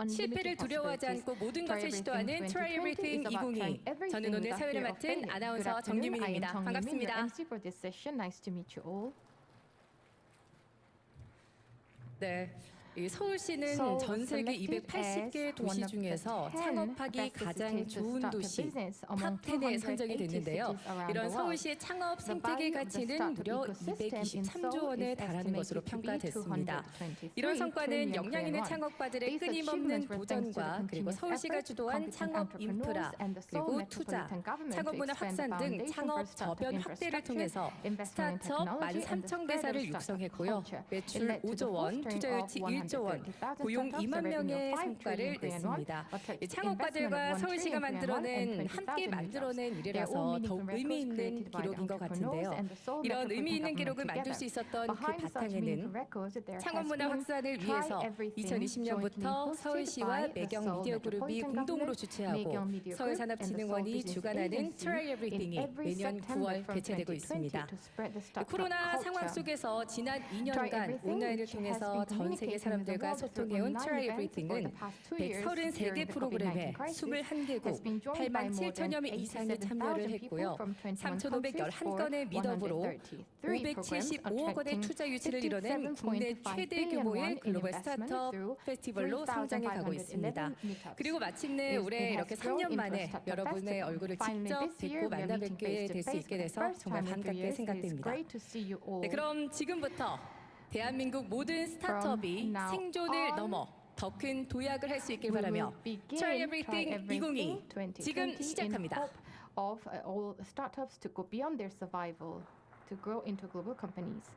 실패를 두려워하지 않고 모든 것을 시도하는 Try Everything 2022. 저는 오늘 사회를 맡은 아나운서 정유민입니다. 반갑습니다. 네. 이 서울시는 전 세계 280개 도시 중에서 창업하기 가장 좋은 도시 탑 10에 선정이 됐는데요. 이런 서울시의 창업 생태계 가치는 무려 223조 원에 달하는 것으로 평가됐습니다. 이런 성과는 역량 있는 창업가들의 끊임없는 도전과 그리고 서울시가 주도한 창업 인프라, 그리고 투자, 창업 문화 확산 등 창업 저변 확대를 통해서 스타트업 13,000개사를 육성했고요. 매출 5조 원, 투자 유치 1조 원, 고용 2만 명의 성과를 냈습니다. 창업가들과 서울시가 함께 만들어낸 일이라서 더욱 의미 있는 기록인 것 같은데요. 이런 의미 있는 기록을 만들 수 있었던 그 바탕에는 창업 문화 확산을 위해서 2020년부터 서울시와 매경 미디어그룹이 공동으로 주최하고 서울산업진흥원이 주관하는 Try Everything이 매년 9월 개최되고 있습니다. 코로나 상황 속에서 지난 2년간 온라인을 통해서 전 세계 사람들과 소통해온 Try Everything은 133개 프로그램에 21개국 8만 7천여 명 이상이 참여를 했고요. 3,511건의 미더브로 575억 원의 투자 유치를 이뤄낸 국내 최대 규모의 글로벌 스타트업 페스티벌로 성장해 가고 있습니다. 그리고 마침내 올해 이렇게 3년 만에 여러분의 얼굴을 직접 뵙고 만나 뵙게 될 수 있게 돼서 정말 반갑게 생각됩니다. 네, 그럼 지금부터 대한민국 모든 스타트업이 생존을 넘어 더 큰 도약을 할 수 있길 바라며 Try Everything 2022 지금 시작합니다. Of all startups to go beyond their survival to grow into global companies.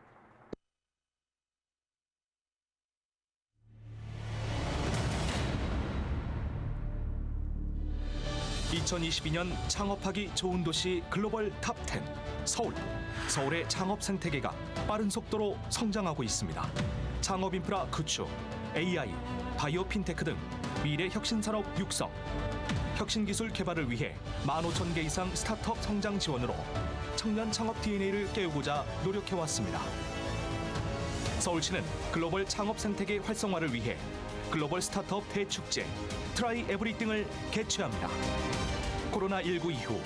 (2022년) 창업하기 좋은 도시 글로벌 탑 10 서울. 서울의 창업 생태계가 빠른 속도로 성장하고 있습니다. 창업 인프라 구축, AI, 바이오 핀테크 등 미래 혁신 산업 육성, 혁신 기술 개발을 위해 15,000개 이상 스타트업 성장 지원으로 청년 창업 DNA를 깨우고자 노력해왔습니다. 서울시는 글로벌 창업 생태계 활성화를 위해 글로벌 스타트업 대축제 Try Everything을 개최합니다. 코로나19 이후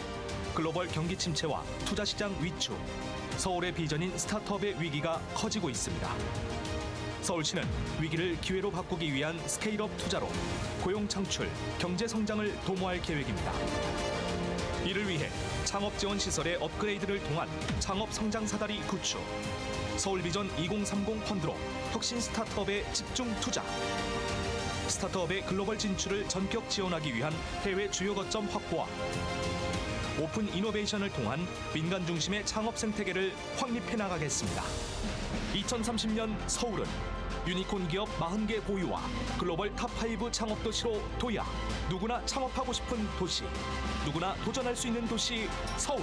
글로벌 경기 침체와 투자 시장 위축, 서울의 비전인 스타트업의 위기가 커지고 있습니다. 서울시는 위기를 기회로 바꾸기 위한 스케일업 투자로 고용 창출, 경제 성장을 도모할 계획입니다. 이를 위해 창업 지원 시설의 업그레이드를 통한 창업 성장 사다리 구축, 서울 비전 2030 펀드로 혁신 스타트업에 집중 투자, 스타트업의 글로벌 진출을 전격 지원하기 위한 해외 주요 거점 확보와 오픈 이노베이션을 통한 민간 중심의 창업 생태계를 확립해 나가겠습니다. 2030년 서울은 유니콘 기업 40개 보유와 글로벌 탑5 창업 도시로 도약. 누구나 창업하고 싶은 도시, 누구나 도전할 수 있는 도시 서울.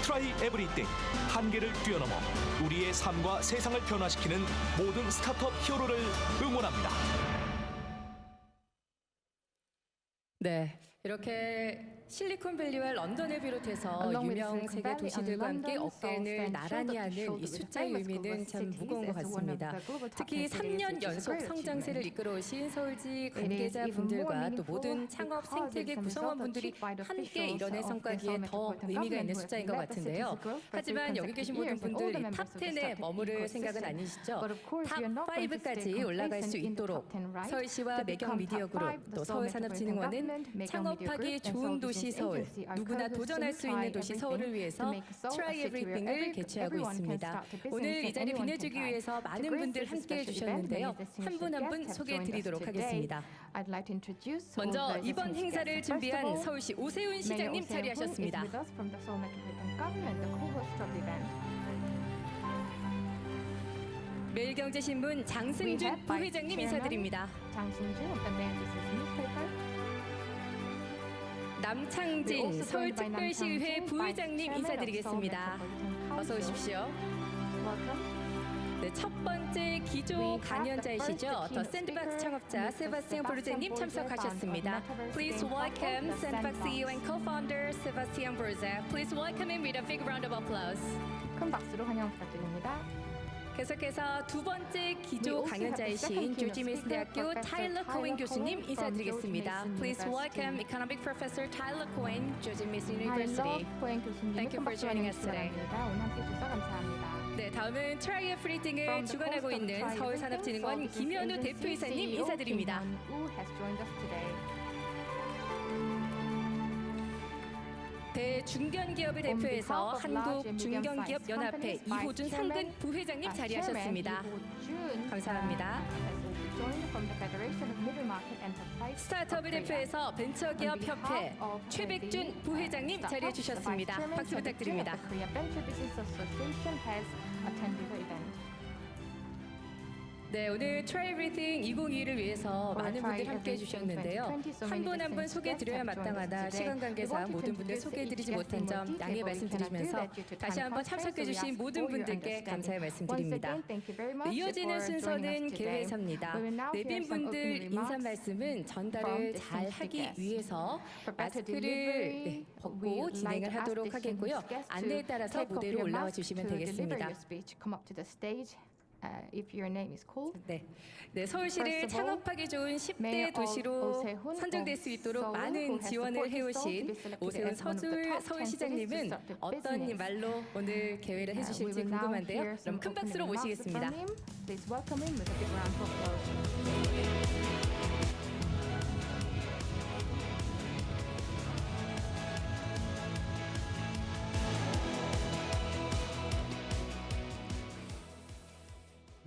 Try Everything. 한계를 뛰어넘어 우리의 삶과 세상을 변화시키는 모든 스타트업 히어로를 응원합니다. 네, 이렇게 실리콘밸리와 런던을 비롯해서 유명 세계 도시들과 함께 어깨를 나란히 하는 이 숫자의 의미는 참 무거운 것 같습니다. 특히 3년 연속 성장세를 이끌어오신 서울시 관계자분들과 또 모든 창업 생태계 구성원분들이 함께 이뤄낸 성과기에 더 의미가 있는 숫자인 것 같은데요. 하지만 여기 계신 모든 분들 탑 10에 머무를 생각은 아니시죠? 탑 5까지 올라갈 수 있도록 서울시와 매경 미디어그룹 또 서울산업진흥원은 창업하기 좋은 도시 서울, 누구나 도전할 수 있는 도시 서울을 위해서 Try Everything을 개최하고 있습니다. 오늘 이 자리 빛내주기 위해서 많은 분들 함께해 주셨는데요. 한 분 한 분 소개해 드리도록 하겠습니다. 먼저 이번 행사를 준비한 서울시 오세훈 시장님 자리하셨습니다. 매일경제신문 장승준 부회장님 인사드립니다. 남창진 서울특별시의회 부의장님 인사드리겠습니다. 어서 오십시오. 네, 첫 번째 기조 강연자이시죠. 더 샌드박스 창업자 세바스티안 보르제님 참석하셨습니다. Please welcome Sandbox CEO and co-founder Sebastian Borze. Please welcome him with a big round of applause. 큰 박수로 환영 부탁드립니다. 계속해서 두 번째 We 기조 also have the 강연자이신 second 조지 keynote 메이슨 speaker, 대학교 Professor 타일러 Tyler 코엔 교수님 Cohen from 인사드리겠습니다. George Mason Please welcome University. Economic Professor Tyler Cohen, George Mason 타일러 University. 코엔 교수님을 Thank you for 큰 박수로 joining us today. 환영합니다. 오늘 함께 해주셔서 감사합니다. 네, 다음은 트라이 에프리팅을 From the 주관하고 coast of 있는 Tri-Everything 서울산업진흥원 Services 김현우 Agency 대표이사님 CEO 인사드립니다. Kim Hyun-woo has joined us today. 대중견기업을 On 대표해서 behalf of large and 한국중견기업연합회 medium-sized 이호준 companies, 상근 Vice 부회장님 Chairman 자리하셨습니다. 이호준, 감사합니다. has also joined from the Federation of Middle Market Enterprises 스타트업을 of Korea. 대표해서 벤처기업 On behalf 협회 of 최백준 the, 부회장님 startup, 자리해 the 주셨습니다. Vice Chairman 박수 Choi 부탁드립니다. Baek-jun of the Korea Venture Business Association has attended the event. 네, 오늘 Try Everything 2022를 위해서 For 많은 Try 분들 함께 Everything 해주셨는데요. 2020, so 한 many 분 한 분 distinguished 소개해드려야 guests have joined us 마땅하다. today. 시간 We 관계상 want to 모든 분들 introduce 소개해드리지 each guest 못한 in 점 more detail, 양해 but we cannot do 말씀드리면서 that due to 다시 time 한번 constraints, so we 참석해주신 ask 모든 for your 분들께 understanding. 감사의 Once 말씀드립니다. again, thank you very much 이어지는 for joining 순서는 us today. 개회사입니다. We will now hear 내빈 some 분들 opening 인사 remarks 말씀은 전달을 from 잘 distinguished 하기 guests. 위해서 For better 마스크를 delivery, 벗고 we would 진행을 like to ask 하도록 하겠고요. distinguished guests 안내에 to 따라서 take off 무대로 your 올라와 mask 주시면 to deliver 되겠습니다. your speech. Come up to the stage if your name is called. 네, 네 서울시를 First of all, 창업하기 좋은 Mayor 10대 of 도시로 오세훈 선정될 of 수 있도록 Seoul, who 많은 has 지원을 supported Seoul to 해오신 be selected 오세훈 as one of the top 10 서울시장님은 cities to start the 어떤 business. 말로 오늘 개회를 We 해주실지 will now 궁금한데요. hear 그럼 some 큰 박수로 opening remarks 모시겠습니다. from him. Please welcome him with a big round of applause.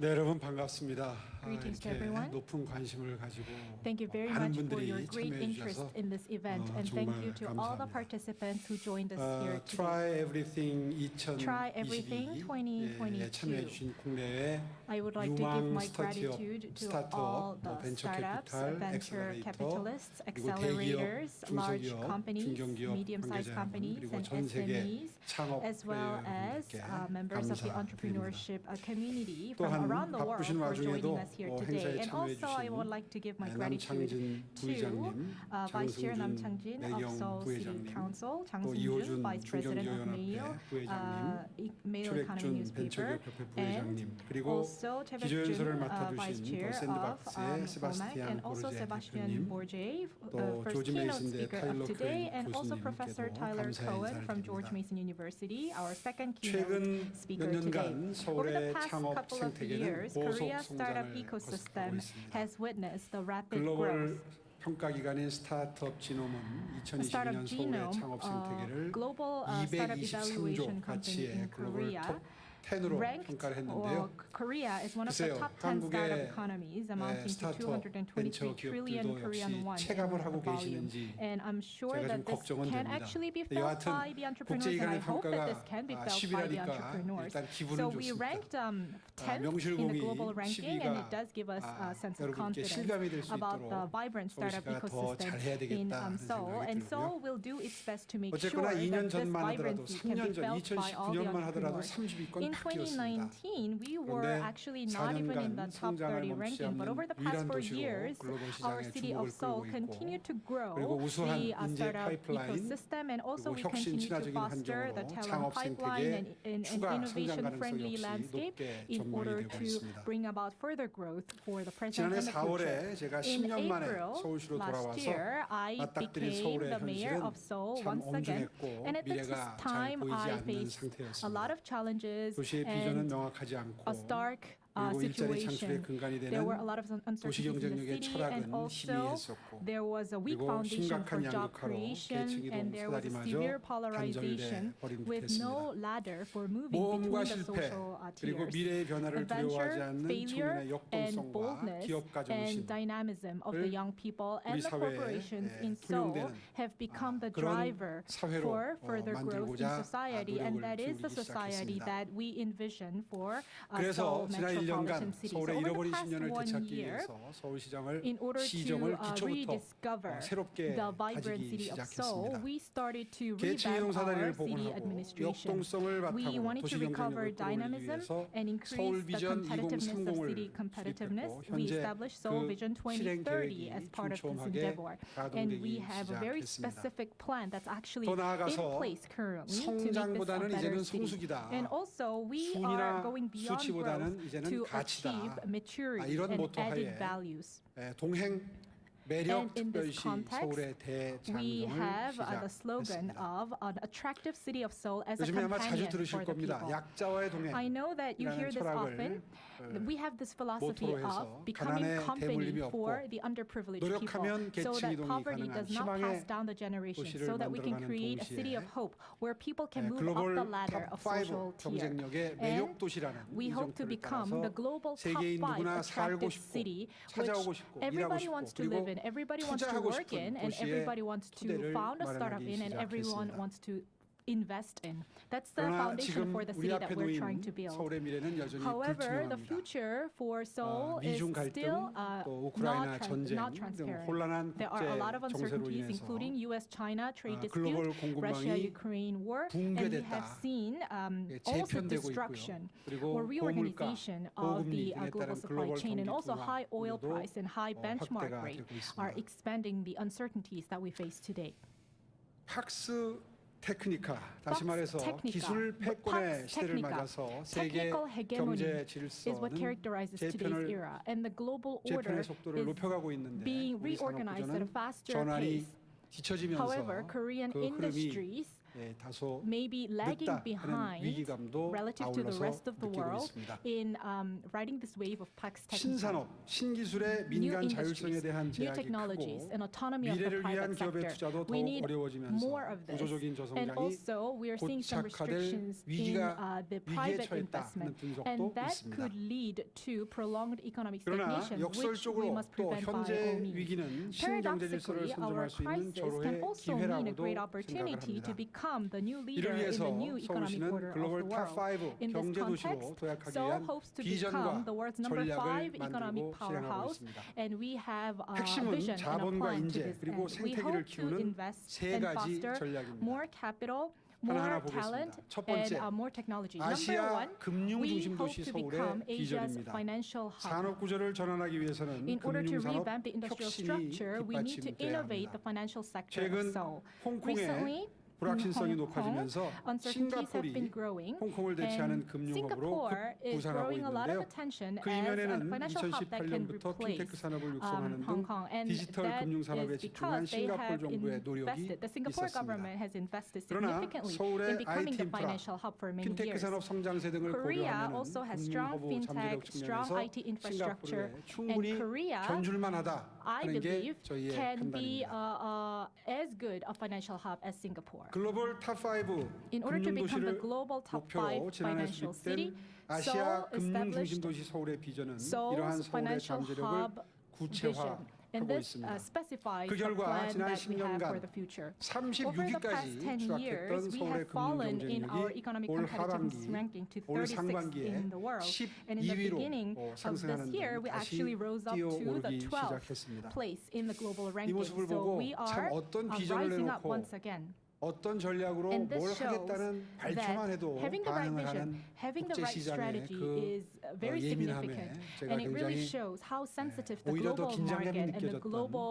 네, 여러분 반갑습니다. Greetings to 이렇게 everyone. 높은 관심을 가지고 Thank you very 많은 much for 분들이 your great 참여해 interest 주셔서 in this event, and thank you to all the 감사합니다. participants who joined us here today. Try Everything 2022 Try Everything 2022. 예, 참여해 주신 국내외 I would like to give 유망 my 스타트업, gratitude to 스타트업, all the 벤처 startups, 캐피탈, venture 엑셀러레이터, capitalists, 그리고 대기업, accelerators, large 중소기업, companies, 중견기업 medium-sized 관계자 여러분, companies, 그리고 and 전 세계 SMEs, 창업 as well as 여러분께 members of the 감사드립니다. entrepreneurship community from 또한 around the world 바쁘신 for 와중에도 joining us here today. 행사에 And also, I 참여해 would like to give my 주신 gratitude 남창진 부의장님, Vice Chair Nam 장승준 Chang-jin of 매경 Seoul City 부회장님, Council, Chang 또 Seung-jun, 이호준 Vice President of 중견기업연합회 Mayo, 부회장님, Mayo Economy 최백준 Newspaper, 벤처기업협회 and 부회장님, 그리고 also 기조연설을 Vice 맡아주신 Chair 또 of 샌드박스의 Comac, 세바스티안 and also 보르제 Sebastian 대표님, Bourget, 또 first 조지 keynote 메이슨 대 speaker 타일러 of today, 코엔 and also Professor 교수님께도 Tyler 감사의 Cohen 인사를 from George 드립니다. Mason University, our second keynote 최근 몇 speaker today. 년간 Over the 서울의 past 창업 couple of 생태계는 years, 고속 Korea's startup 성장을 거듭하고 ecosystem 있습니다. has witnessed the rapid 글로벌 growth. 평가기관인 스타트업 지노은 Startup 2022년 서울의 Genome, 창업 생태계를 global startup evaluation 223조 company 가치의 in 글로벌 Korea, 톱 10으로 ranked 평가를 했는데요. Korea is one of the 글쎄요, top 10 startup 한국의 economies, amounting to 스타트업 223 trillion 벤처기업들도 Korean 역시 won 체감을 in 하고 volume. 계시는지 And I'm sure 제가 좀 that this 걱정은 can 됩니다. actually be 네, felt 여하튼 by the entrepreneurs, and I 국제기관의 hope that this 평가가 can be felt by the 10이라니까 entrepreneurs. 일단 기분은 So we 좋습니다. ranked 10th in the 명실공히 global ranking, and it 10위가 does give us a sense of 여러분께 confidence 실감이 될 수 about the 있도록 vibrant startup 서울시가 더 ecosystem 잘해야 in 되겠다 하는 Seoul. 생각이 And 들고요. Seoul will do its best to make sure 어쨌거나 2년 that this 전만 하더라도 vibrancy can 3년 be 전 felt by all the 2019년만 하더라도 entrepreneurs. 30위권 In 딱 끼었습니다. 2019, we were 그런데 actually not even in the 4년간 top 30 성장을 ranking, but over the 멈추지 past 않는 4 유일한 years, 도시로 글로벌 our 시장에 city 주목을 of Seoul 끌고 있고 continued to grow 그리고 우수한 the 인재 startup 파이프라인 ecosystem, and also 그리고 we 혁신 continue to 친화적인 foster the 환경으로 talent 창업 pipeline and 생태계 추가 성장 innovation-friendly 가능성 landscape 역시 높게 in order 전망이 되고 to 있습니다. bring about further growth for the present 지난해 and the future. 4월에 제가 In 10년 만에 April 서울시로 last 돌아와서 year, I 맞닥뜨린 became 서울의 the mayor 현실은 of Seoul 참 once again, 엄중했고 and at this 미래가 잘 time 보이지 I 않는 faced a 상태였습니다. lot of challenges 도시의 비전은 and 명확하지 않고 a stark 그리고 일자리 창출의 situation. 근간이 There were a 되는 lot of 도시 uncertainties in the 경쟁력의 city, and 철학은 also 희미했었고 there was a weak 그리고 foundation for 심각한 job 양극화로 creation, 계층 and 이동 there was a 사다리마저 severe polarization 단절돼 with no 버림직했습니다. ladder for moving between 모험과 the 실패 social 그리고 tiers. 미래의 변화를 두려워하지 Adventure, 않는 failure, 청년의 and 역동성과 boldness 기업 가정신 and dynamism of the young people and 우리 the 사회에, corporations in Seoul 통용되는 have become the 그런 driver 사회로 for further growth in 만들고자 society, and 노력을 that is the 기울이기 society 시작했습니다. that we envision for 그래서 Seoul 지난 1년 metropolitan cities. 서울의 Over the 잃어버린 past 10년을 1 되찾기 year, 위해서 서울시장을 in order 시정을 to 기초부터 rediscover 새롭게 the vibrant 다지기 city of Seoul, 시작했습니다. we started to 계층이동 revamp 사다리를 our city 복원하고 administration. 역동성을 We 바탕으로 wanted to 도시 recover 경쟁력을 끌어올리기 dynamism 위해서 and increase 서울 the 비전 competitiveness of 2030을 city competitiveness. 수립했고 We 현재 established Seoul 그 Vision 실행 2030 계획이 as part of this 촘촘하게 endeavor. And we 가동되기 have a very 시작했습니다. specific plan that's actually 더 in 나아가서 place currently to make this a 성장보다는 better 이제는 city. 성숙이다. And also we 순위나 are going beyond 수치보다는 growth 이제는 to 가치다. achieve maturity 이런 and 모토 added 하에 values. 동행 매력 And in this 특별시 context, 서울의 We 대장정을 have the slogan 시작했습니다. of an attractive city of Seoul as a 요즘에 아마 자주 companion 들으실 for the 겁니다. people. 약자와의 동행. I know that you hear this often. We have this philosophy 모토로 해서 of becoming 가난에 company 대물림이 for 없고 the underprivileged 노력하면 people, so that 계층이동이 poverty 가능한 does not 희망의 pass down the generations, 도시를 so that we can 만들어가는 create a city 동시에 of hope where people can move up 글로벌 the ladder of social 탑5 tier. 경쟁력의 And 매력 도시라는 we 이 hope to 정표를 become 따라서 the global top 세계인 5 누구나 살고 attractive 싶고 city, which 찾아오고 싶고 일하고 everybody 싶고 wants to 그리고 live in, everybody wants to 투자하고 work 싶은 in, and 도시의 everybody wants to 토대를 found a startup 마련하기 in, and everyone 시작했습니다. wants to invest in. That's the 그러나 foundation 지금 for the 우리 city 앞에 that we're trying 놓인 to build. 서울의 미래는 여전히 However, the 불투명합니다. future for Seoul is 미중 still 갈등, 또 우크라이나 전쟁 not 등 transparent. 혼란한 There are a lot of 국제 정세로 uncertainties, 인해서 including U.S.-China trade 글로벌 dispute, 공급망이 Russia-Ukraine war, and we 붕괴됐다. have seen also 재편되고 destruction 있고요. 그리고 or 고물가, reorganization of 고금리 the 등에 global 따른 supply 글로벌 chain, and 경기 also high oil 둔화도 price and high benchmark 확대가 rate 되고 있습니다. are expanding the uncertainties that we face today. 팍스 테크니카 다시 Pax 말해서 Technica, 기술 패권의 Pax 시대를 Technica, 맞아서 세계 technical hegemony 경제 is what 질서는 characterizes today's 재편을 era, and the global order 재편의 속도를 is 높여가고 있는데 being 우리 reorganized at a 산업구조는 faster 전환이 pace. 뒤처지면서 However, Korean 그 흐름이 industries 다소 may be lagging 늦다 하는 behind 위기감도 relative to the 아울러서 rest of the 느끼고 world 있습니다. in riding this wave of Pax Technica. 신산업, 신기술의 New 민간 자율성에 industries, 대한 new 제약이 technologies, 크고 and autonomy of the 미래를 위한 private 기업의 sector. 투자도 더 We need 어려워지면서 more of this. 구조적인 And 저성장이 also, we are seeing some 고착화될 restrictions in 위기가 the 위기에 private 처했다 investment, 하는 분석도 and that 있습니다. could lead to prolonged economic 그러나 stagnation, which we 역설적으로 must 또 prevent by 현재 all means. 위기는 신경제 질서를 Paradoxically, our 선점할 수 있는 crisis can 절호의 also mean a 기회라고도 great 생각을 opportunity to 합니다. become the new leader 이를 in 위해서 the new economic 서울시는 order of 글로벌 the world. 탑5 In this 경제 도시로 context, 도약하기 Seoul 위한 hopes to 비전과 become the world's number 5 전략을 economic 만들고 실행하고 powerhouse, 있습니다. and we have a 핵심은 vision and a 자본과 plan to 인재 this 그리고 end. We 생태계를 hope to 키우는 invest 세 and 가지 foster 전략입니다. more capital, 하나하나 more talent, 보겠습니다. 첫 번째, and more technology. Number 아시아 one, 금융 we 중심 hope 도시 to become 서울의 Asia's 비전입니다. financial hub. 산업 구조를 전환하기 위해서는 In order to 금융산업 revamp the industrial 혁신이 structure, we need to 뒷받침돼야 innovate 합니다. the financial sector 최근 of Seoul. 홍콩의 Recently, 불확실성이 in Hong Kong, 높아지면서 uncertainties have been 싱가포르이 growing, 홍콩을 대체하는 and 금융업으로 Singapore is 부상하고 growing a lot of 있는데요. attention 그 as a 이면에는 financial hub that can 2018년부터 replace 핀테크 산업을 육성하는 등 Hong Kong, and 디지털 that 금융 산업에 is 집중한 because they 싱가포르 have 정부의 노력이 invested. The Singapore 있었습니다. government has invested 그러나 significantly 서울의 in becoming IT the 인프라, financial hub for many 핀테크 years. 산업 성장세 등을 Korea 고려하면 also has 금융 strong 허브 fintech, 잠재력 strong 측면에서 IT infrastructure, 싱가포르에 충분히 and Korea, 견줄만하다 I 하는 게 believe, 저희의 can be 판단입니다. as good a financial hub as Singapore. 글로벌 탑5 In order to become the 금융도시를 global top 목표로 5 지난해 financial city, 수립된 아시아 Seoul 금융 중심 established 도시 서울의 비전은 이러한 Seoul's 서울의 financial 잠재력을 hub vision. And 구체화하고 this 있습니다. specifies 그 the 결과 plan 지난 that we have for 10년간 the future. Over the past 36위까지 10 years, 추락했던 we 서울의 have fallen in our 금융 economic 경쟁력이 올 competitiveness 하반기, ranking to 올 36th 상반기에 in the world. And in the 12위로 beginning of this 상승하는 year, 등 we 다시 actually rose up to the 뛰어오르기 12th 시작했습니다. place in the global 이 ranking. 모습을 So 보고 we 참 are 어떤 비전을 rising up 내놓고 once again. 어떤 전략으로 And this 뭘 shows 하겠다는 발표만 that 해도 having the right 반응을 vision, 하는 having the 국제 right 시장의 strategy 그 is very 예민함에 significant. 제가 And it really 굉장히 shows how sensitive the 오히려 더 global 긴장감이 market and the 느껴졌던 global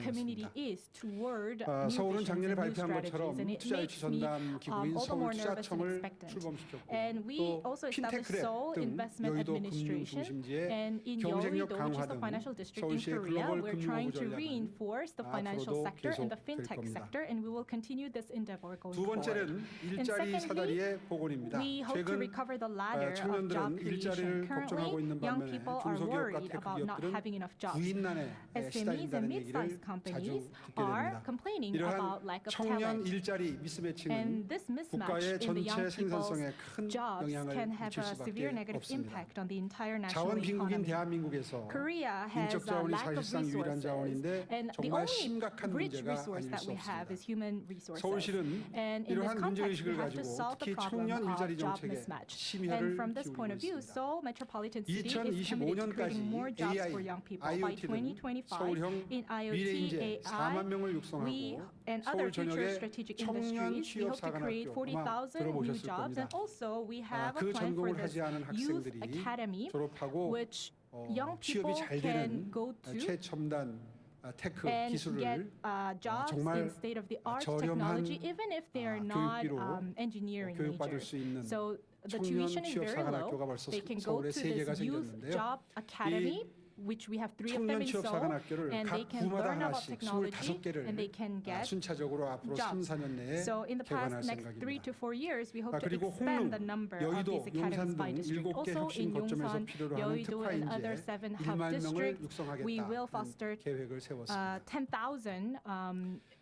community 순간이었습니다. is toward new 서울은 visions 작년에 and new 발표한 strategies. 것처럼 And it 투자 유치 makes me 전담 기구인 all the more 서울 nervous and 투자청을 expectant. 출범시켰고 And we 또 also established 핀테크랩 Seoul 등 Investment 여의도 금융 Administration. 중심지의 And in 경쟁력 Yeouido, which 강화 is the 등 financial district in 서울시의 Korea, 글로벌 we're 금융 trying to 전략은 reinforce the financial 앞으로도 sector and the 계속될 fintech 겁니다. sector, and we will continue this endeavor going 두 forward. 번째는 일자리 secondly, 사다리의 복원입니다. We hope to 최근 recover the ladder of job 청년들은 creation. 일자리를 걱정하고 Currently, 있는 young 반면에 people are 중소기업과 worried about not 테크기업들은 having enough jobs. 구인난에 SMEs and 시달린다는 얘기를 mid-sized 자주 companies 듣게 are 됩니다. complaining 이러한 about lack of 청년 talent. 일자리 미스매칭은 And this mismatch 국가의 in the 전체 young people's 생산성에 큰 jobs 영향을 can have 미칠 a severe 수밖에 negative 없습니다. impact on the entire national 자원 빈국인 economy. 대한민국에서 Korea has 인적 a 자원이 lack of 사실상 유일한 resources, 자원인데 and the 정말 only 심각한 rich 문제가 resource 아닐 that 수 we have 없습니다. is human resources. resources. And in this 이러한 context, we 문제의식을 have to 가지고 solve the 특히 problem 청년 of 일자리 job 정책에 mismatch. 심혈을 And from this point 기울이고 of view, 있습니다. Seoul Metropolitan City is committed to 2025년까지 creating more jobs AI, for young people. By IoT 등 2025, 서울형 in 미래인재 IoT, 4만 AI, 명을 we 육성하고 and other 서울 future 전역에 strategic 청년 industries, we 취업 hope to create 사관학교 아마 40,000 new 들어보셨을 jobs. 겁니다. And also, we have 그 a plan for 전공을 this 하지 않은 youth 학생들이 academy, 졸업하고 which young 취업이 people 잘 can 되는 go to 최첨단 테크 and get 기술을 jobs 정말 in state-of-the-art 저렴한 technology, even if they are not 교육비로 engineering 교육받을 majors. 수 있는 So the 청년 tuition is 취업 very low. 사관학교가 벌써 They can go 서울에 to 3개가 this youth 생겼는데요. job academy, which we have 3 of them 청년 in 취업 Seoul, 사관학교를 and they 각 can 구마다 learn about 하나씩 technology, 25개를 and they can get 순차적으로 앞으로 3, jobs. 4년 내에 So in the past 개관할 next 3 생각입니다. to 4 years, we hope to 그리고 expand 홍릉, the number of 여의도, these academies 용산 by 등 district. 7개 Also 혁신 in 거점에서 Yongsan, 필요로 하는 Yeouido, 특화 and 인재 other 7 hub 1만 명을 districts, 육성하겠다 we will foster 계획을 세웠습니다. 10,000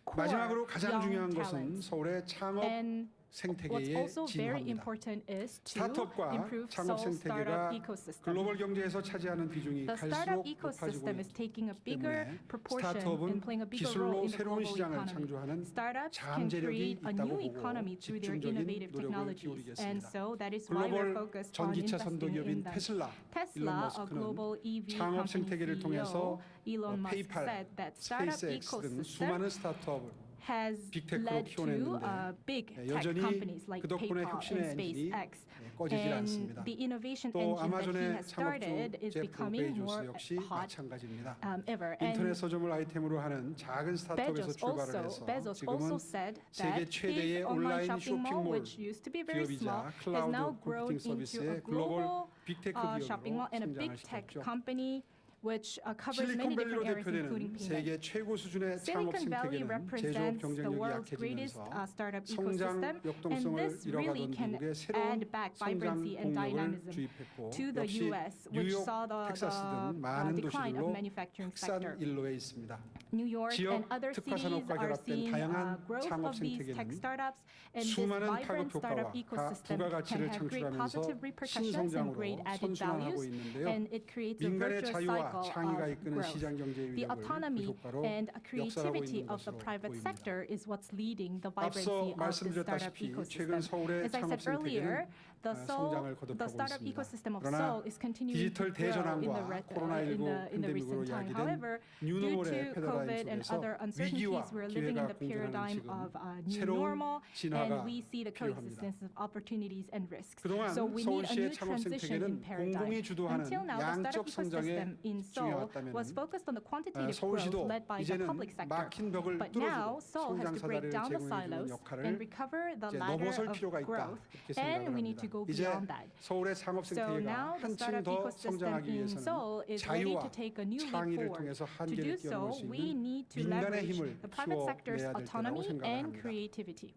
core 마지막으로 가장 young 중요한 것은 talents. 서울의 창업 And what's 생태계의 also very 진화입니다. important is to 스타트업과 improve 창업 Seoul startup 생태계가 ecosystem. 글로벌 경제에서 차지하는 비중이 The startup 갈수록 높아지고 ecosystem is taking a bigger 때문에 proportion 스타트업은 and playing a bigger role 기술로 in the 새로운 global 시장을 economy. 창조하는 Startups can 잠재력이 create a 있다고 new 보고 economy through their 집중적인 innovative 노력을 technologies. And 기울이겠습니다. so that is why we're 글로벌 focused on 전기차 investing 선도기업인 in them. 테슬라, Tesla, 일론 a global 머스크는 EV 창업 company 생태계를 통해서 CEO, Elon Musk 페이팔, said that startup 스페이스X 등 ecosystem 수많은 스타트업을 has 빅테크로 led to 키워냈는데 big tech 여전히 companies like 그 덕분에 PayPal 혁신의 and 엔진이 SpaceX. 꺼지질 And 않습니다. the innovation 또 engine that he 아마존의 has started 창업주 is 제프 becoming 베이조스 more 역시 hot 마찬가지입니다. ever. 인터넷 And 서점을 아이템으로 하는 작은 스타트업에서 출발을 해서 Bezos also 지금은 said 세계 that 최대의 his online 온라인 shopping mall, 쇼핑몰 which used to be very small, 기업이자 has now 클라우드 grown 컴퓨팅 into a 서비스의 글로벌 global 빅테크 shopping 기업으로 mall and a 성장을 big tech 시켰죠. company which covers many 실리콘밸리로 different areas, including 대표되는 payment. 세계 최고 수준의 창업 Silicon Valley 생태계는 제조업 represents the 경쟁력이 world's greatest 약해지면서 startup 성장 ecosystem, and 역동성을 this really 잃어가던 can 미국의 새로운 add back 성장 vibrancy and 동력을 dynamism 주입했고 to the 역시 U.S., which 뉴욕, saw the 텍사스 등 많은 decline of 도시들로 manufacturing sector. 확산 일로에 있습니다. New York 지역 and other 특화 cities 산업과 are 결합된 seeing 다양한 growth 창업 of these tech 생태계는 startups, and this 수많은 vibrant 타격 startup 효과와 ecosystem 부가가치를 can have great 창출하면서 positive repercussions and great 신성장으로 added 선순환하고 values, 있는데요. and it creates a 민간의 virtuous 자유와 cycle 창의가 of 이끄는 growth. 시장 경제의 The 위력을 그 autonomy 효과로 and 역설하고 creativity 있는 of the 것으로 private 보입니다. sector is what's leading the 앞서 vibrancy of the startup 말씀드렸다시피 최근 ecosystem. 서울의 As I 창업 said earlier, 생태계는 the 성장을 the 거듭하고 startup 있습니다. ecosystem of 그러나 Seoul is continuing to 디지털 grow in 대전환과 코로나19 in the 팬데믹으로 recent time. 야기된 However, due 뉴노멀의 to 패러다임 COVID and 속에서 other 위기와 uncertainties, we're living in 기회가 the 공존하는 paradigm 지금 of new 새로운 normal, 진화가 and we see the 필요합니다. coexistence of opportunities and risks. 그동안 So we need a 서울시의 new 창업 transition in 생태계는 paradigm. 공공이 주도하는 Until now, the 양적 startup 성장에 ecosystem in Seoul 중요했다면 was focused on the quantitative growth 서울시도 led by the 이제는 public sector. 막힌 벽을 But now, 뚫어주고 Seoul has 성장 to break 사다리를 down the 제공해주는 silos 역할을 and recover the 이제 ladder 넘어설 of 필요가 있다 growth, 이렇게 and 생각을 we need to 합니다. go 이제 beyond that. 서울의 창업 So 생태계가 now the 한층 startup 더 ecosystem 성장하기 in 위해서는 Seoul is ready 자유와 to take a new leap 창의를 forward. 통해서 To do 한계를 뛰어넘을 so, 수 we 있는 need to 민간의 leverage 힘을 the private sector's 키워내야 될 때라고 autonomy 생각을 and 합니다. creativity.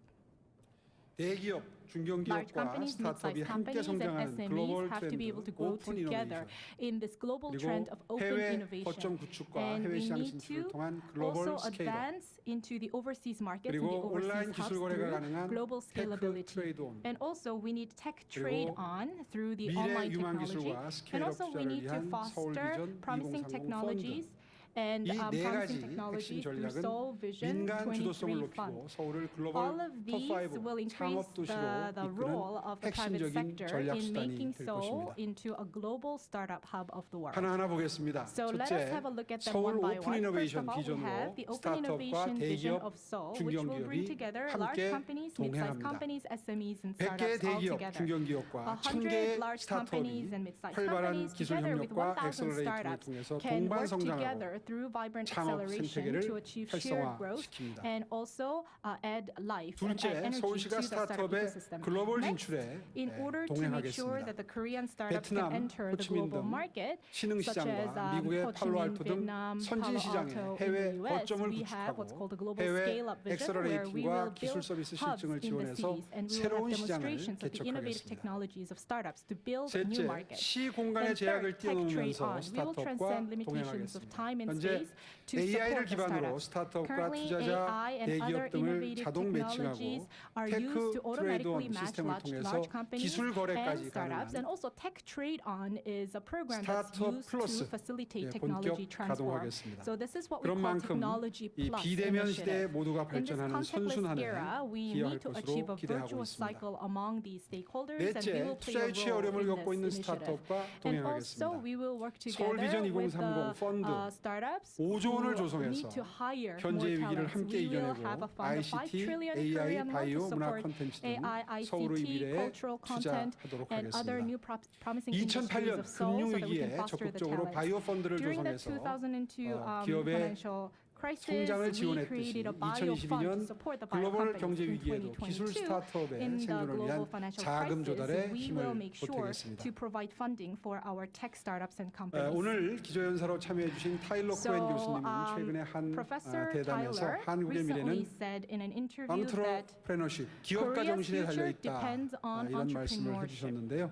대기업, Large 중견기업과 companies, 스타트업이 mid-sized 함께 companies, and 성장하는 SMEs 글로벌 have to be able 트렌드, to grow 오픈 together 이노베이션 in this global 그리고 trend of open 해외 innovation. 거점 구축과 And 해외 we 시장 need 진출을 to 통한 also 글로벌 스케일업 advance into the overseas markets and the 그리고 온라인 overseas 기술 hubs 거래가 through 가능한 global 테크 scalability. 트레이드 온 And also we need tech trade 그리고 on through the 미래 online 유망 technology. 기술과 And 스케일업 also we 투자를 need to 위한 서울 foster 비전 promising 2030 technologies 펀드 and 이 네 promising 가지 핵심 technologies through 전략은 Seoul Vision 민간 주도성을 23 Fund. 높이고 서울을 All 글로벌 of these 톱5 will increase 창업 도시로 the role 이끄는 of the private 핵심적인 sector 전략 in 수단이 making 될 Seoul 것입니다. into a global startup hub of the world. 하나하나 보겠습니다. So let us 첫째, have a look at them 서울 one by 오픈 one. First 이노베이션 of all, we have 비전으로 the open 스타트업과 innovation vision 대기업, of Seoul, which will bring 중견기업이 together large 함께 companies, mid-sized 동행합니다. companies, SMEs, and 100개의 startups all 대기업, together. 중견기업과 100 1000개의 large 스타트업이 companies and mid-sized 활발한 companies 기술 together with 협력과 1,000 엑셀러레이팅을 startups 통해서 can 동반 work 성장하고 together through vibrant 창업 acceleration 생태계를 to achieve shared growth 활성화시킵니다. and also add life and add 둘째, energy to 서울시가 the startup 스타트업의 ecosystem. 글로벌 Next, 진출에 in order to make sure 동행하겠습니다. that the Korean startups can 베트남, enter the 호치민 global 등 market, such as 신흥시장과 미국의 Ho Chi Minh, 팔로알토 등 Vietnam, 선진 Palo 시장에 Alto 해외 in the US, 거점을 we have what's 구축하고 called the global 해외 scale-up vision, where we will 엑셀러레이팅과 기술 build 서비스 hubs 실증을 in the 지원해서 cities, and we will 새로운 have 시장을 demonstrations of the innovative 개척하겠습니다. technologies of startups to build a new 셋째, market. 시 공간의 Then 제약을 third, tech trade 뛰어넘으면서 on. We will 스타트업과 transcend limitations of 동행하겠습니다. time and 현재 space to AI를 support the 기반으로 startups. 스타트업과 Currently, 투자자, AI and other 대기업 등을 innovative 자동 technologies 매칭하고 are 테크 used to automatically 트레이드온 match 시스템을 통해서 large companies 기술 and 거래까지 startups. And 가능한 also Tech Trade On is a program that's 스타트업 used 플러스 to facilitate 본격 technology transform. 가동하겠습니다. So this is what we 그런 call 만큼 technology 이 plus 비대면 시대에 initiative. 모두가 In this 발전하는 선순환에 contactless era, we 기여할 need to achieve 것으로 a 기대하고 virtuous 있습니다. cycle among these stakeholders, and we 넷째, will play a 투자 유치의 role 어려움을 in 겪고 있는 this initiative. 스타트업과 And also, 동행하겠습니다. we will work 서울 together 비전 with 2030 펀드 the startups 5조 원을 who 조성해서 need to hire 현재의 more 위기를 talents. 함께 We will 이겨내고 have a fund of 5 ICT, trillion AI, Korean won to 바이오, 문화 support 콘텐츠 등 AI, 서울의 ICT, 미래에 cultural content, 투자하도록 and other 하겠습니다. new promising industries 2008년 of Seoul, so that we can 금융위기에 foster the 적극적으로 talents. 바이오 펀드를 During the 조성해서 2002 기업의 financial crisis, 성장을 we 지원했듯이 created a bio fund to 2022년 support the bio 글로벌 companies. 경제 In 위기에도 기술 2022, 스타트업의 in the 생존을 global 위한 financial 자금 조달에 crisis, we will 힘을 make sure 보태겠습니다. to provide funding for our tech startups and companies. 오늘 기조연사로 참여해 주신 타일러 코엔 교수님은 최근에 한 Professor 대담에서 Tyler 한국의 recently 미래는 said in an interview that entrepreneurship, 기업가 Korea's 정신에 달려 future 있다 depends on 이런 말씀을 entrepreneurship. 해주셨는데요.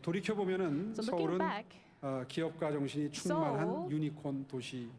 돌이켜 보면은 So looking 서울은 back, 기업가 정신이 충만한 Seoul 유니콘 도시임이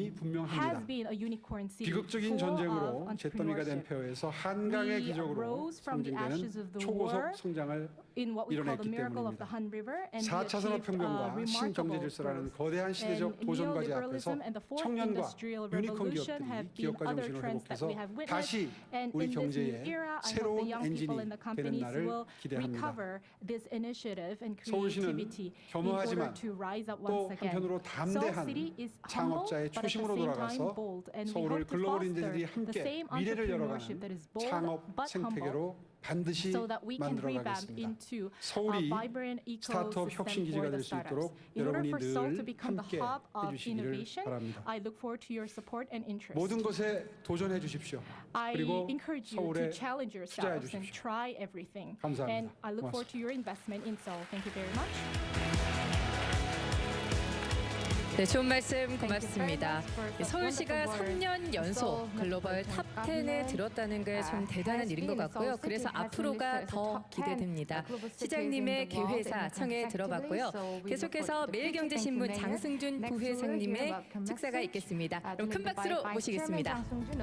has 분명합니다. been a unicorn city 비극적인 full 전쟁으로 of 잿더미가 된 entrepreneurship. 폐허에서 한강의 We 기적으로 rose from the ashes of 상징되는 the 초고속 war 성장을 in what we call the 이뤄냈기 miracle of the 때문입니다. Han River, and we 4차 achieved 산업혁명과 remarkable 신경제질서라는 growth. 거대한 시대적 And 도전과제 앞에서 neoliberalism and the fourth 청년과 industrial 유니콘 revolution 기업들이 have been 기업가 other 정신을 trends that 회복해서 we have witnessed. 다시 And 우리 in this new 경제의 era, I hope the 새로운 young people in 엔진이 the 되는 companies 날을 will 기대합니다. recover this initiative and 서울시는 creativity in order 겸허하지만 to rise up 또 once again. 한편으로 Seoul 담대한 City is humble, 창업자의 but at the 초심으로 same 돌아가서 time bold, and we 서울을 hope to 글로벌 foster 인재들이 the 함께 same 미래를 entrepreneurship 열어가는 that is bold 창업 but humble, 생태계로 반드시 so that we can revamp 만들어가겠습니다. into a 서울이 vibrant 스타트업 ecosystem 혁신기지가 for the 될 수 startups. 있도록 In order 여러분이 for Seoul to 늘 become the 함께 hub of 해주시기를 innovation, 바랍니다. I look forward to your support and interest. 모든 것에 도전해 주십시오. I 그리고 encourage you to 서울에 challenge 투자해 yourselves and 주십시오. try everything. 감사합니다. And I look forward to your investment in Seoul. Thank you very much. 네, 좋은 말씀 고맙습니다. 서울시가 3년 연속 글로벌 탑 10에 들었다는 게 참 대단한 일인 것 같고요. 그래서 앞으로가 더 기대됩니다. 시장님의 개회사 청해 들어봤고요. 계속해서 매일경제신문 장승준 부회장님의 축사가 있겠습니다. 그럼 큰 박수로 모시겠습니다. Good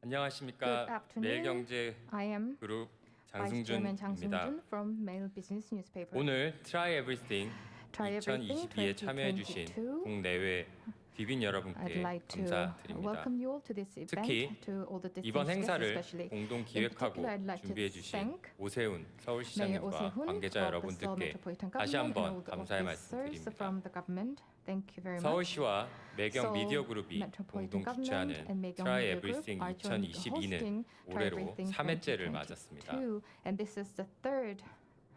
안녕하십니까. afternoon. 매일경제 I am 그룹 Vice Chairman 장승준입니다. 장승준 from Mail Business Newspaper. 오늘 Try Everything Try Everything 2022에 참여해주신 2022. 국내외 비빈 I'd 여러분께 like to 감사드립니다. welcome you all to this event, 특히 to all the 이번 distinguished guests, 행사를 especially 공동 in 기획하고 particular, I'd like to 준비해주신 thank 오세훈 Mayor 서울시장님과 오세훈 관계자 of the Seoul 여러분들께 Metropolitan 다시 Government and all 한번 the 감사의 officers 말씀드립니다. from the government. Thank you very much. 서울시와 매경 Seoul 미디어 그룹이 Metropolitan 공동 Government 주최하는 and Maegyeong Try Media Group Everything are jointly 2022는 hosting Try 올해로 Everything 3회째를 맞았습니다. 2022, and this is the third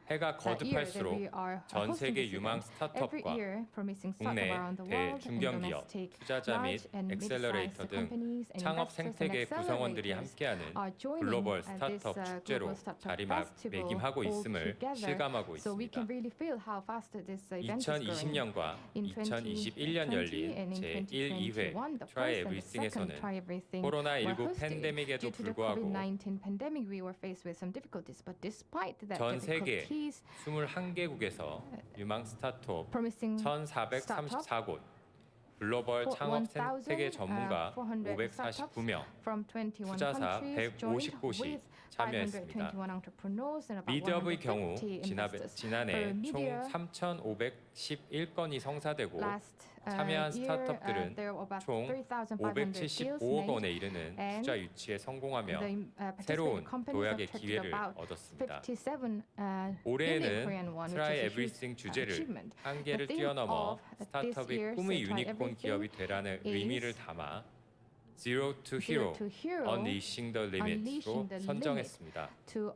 해가 year that 거듭할수록 we are 전 hosting 세계 this 유망 event. Every 스타트업과 year, promising startup 국내 around the world and 대중견기업, domestic 투자자 및 large and 엑셀러레이터 mid-sized 등 companies and 창업 investors and 생태계 구성원들이 accelerators 함께하는 are joining 글로벌 this 스타트업 축제로 global startup 자리매김하고 festival 있음을 altogether. 실감하고 So we 있습니다. can really feel how fast this event is growing. 2020년과 In 2021년 2020 열린 and in 제1, 2회 2021, the Try first and the second Everything에서는 Try Everything were 코로나19 hosted. 팬데믹에도 Due to the 불구하고 COVID-19 pandemic, we were faced with some difficulties, but despite that 전 세계 difficulties, 21개국에서 유망 스타트업 promising 1,434곳, 글로벌 창업 생태계 전문가 549명, from 21 투자사 countries joined 150곳이 with 참여했습니다. 521 entrepreneurs and about 미디어의 경우 150 investors. 지난해 For 총 media, 3,511건이 성사되고 last 참여한 year, 스타트업들은 there were about 총 3,500 deals 575억 made. 원에 이르는 and 투자 유치에 성공하며 The 새로운 participating companies 도약의 attracted 기회를 about 얻었습니다. 57 billion Korean 올해에는 won, which Try is a Everything huge 주제를 achievement. 한계를 The theme 뛰어넘어 of this 스타트업의 year's 꿈의 Try 유니콘 Everything 기업이 되라는 is 의미를 담아 Zero to Zero Hero, to Hero, Unleashing the Limit로 Unleashing the 선정했습니다. to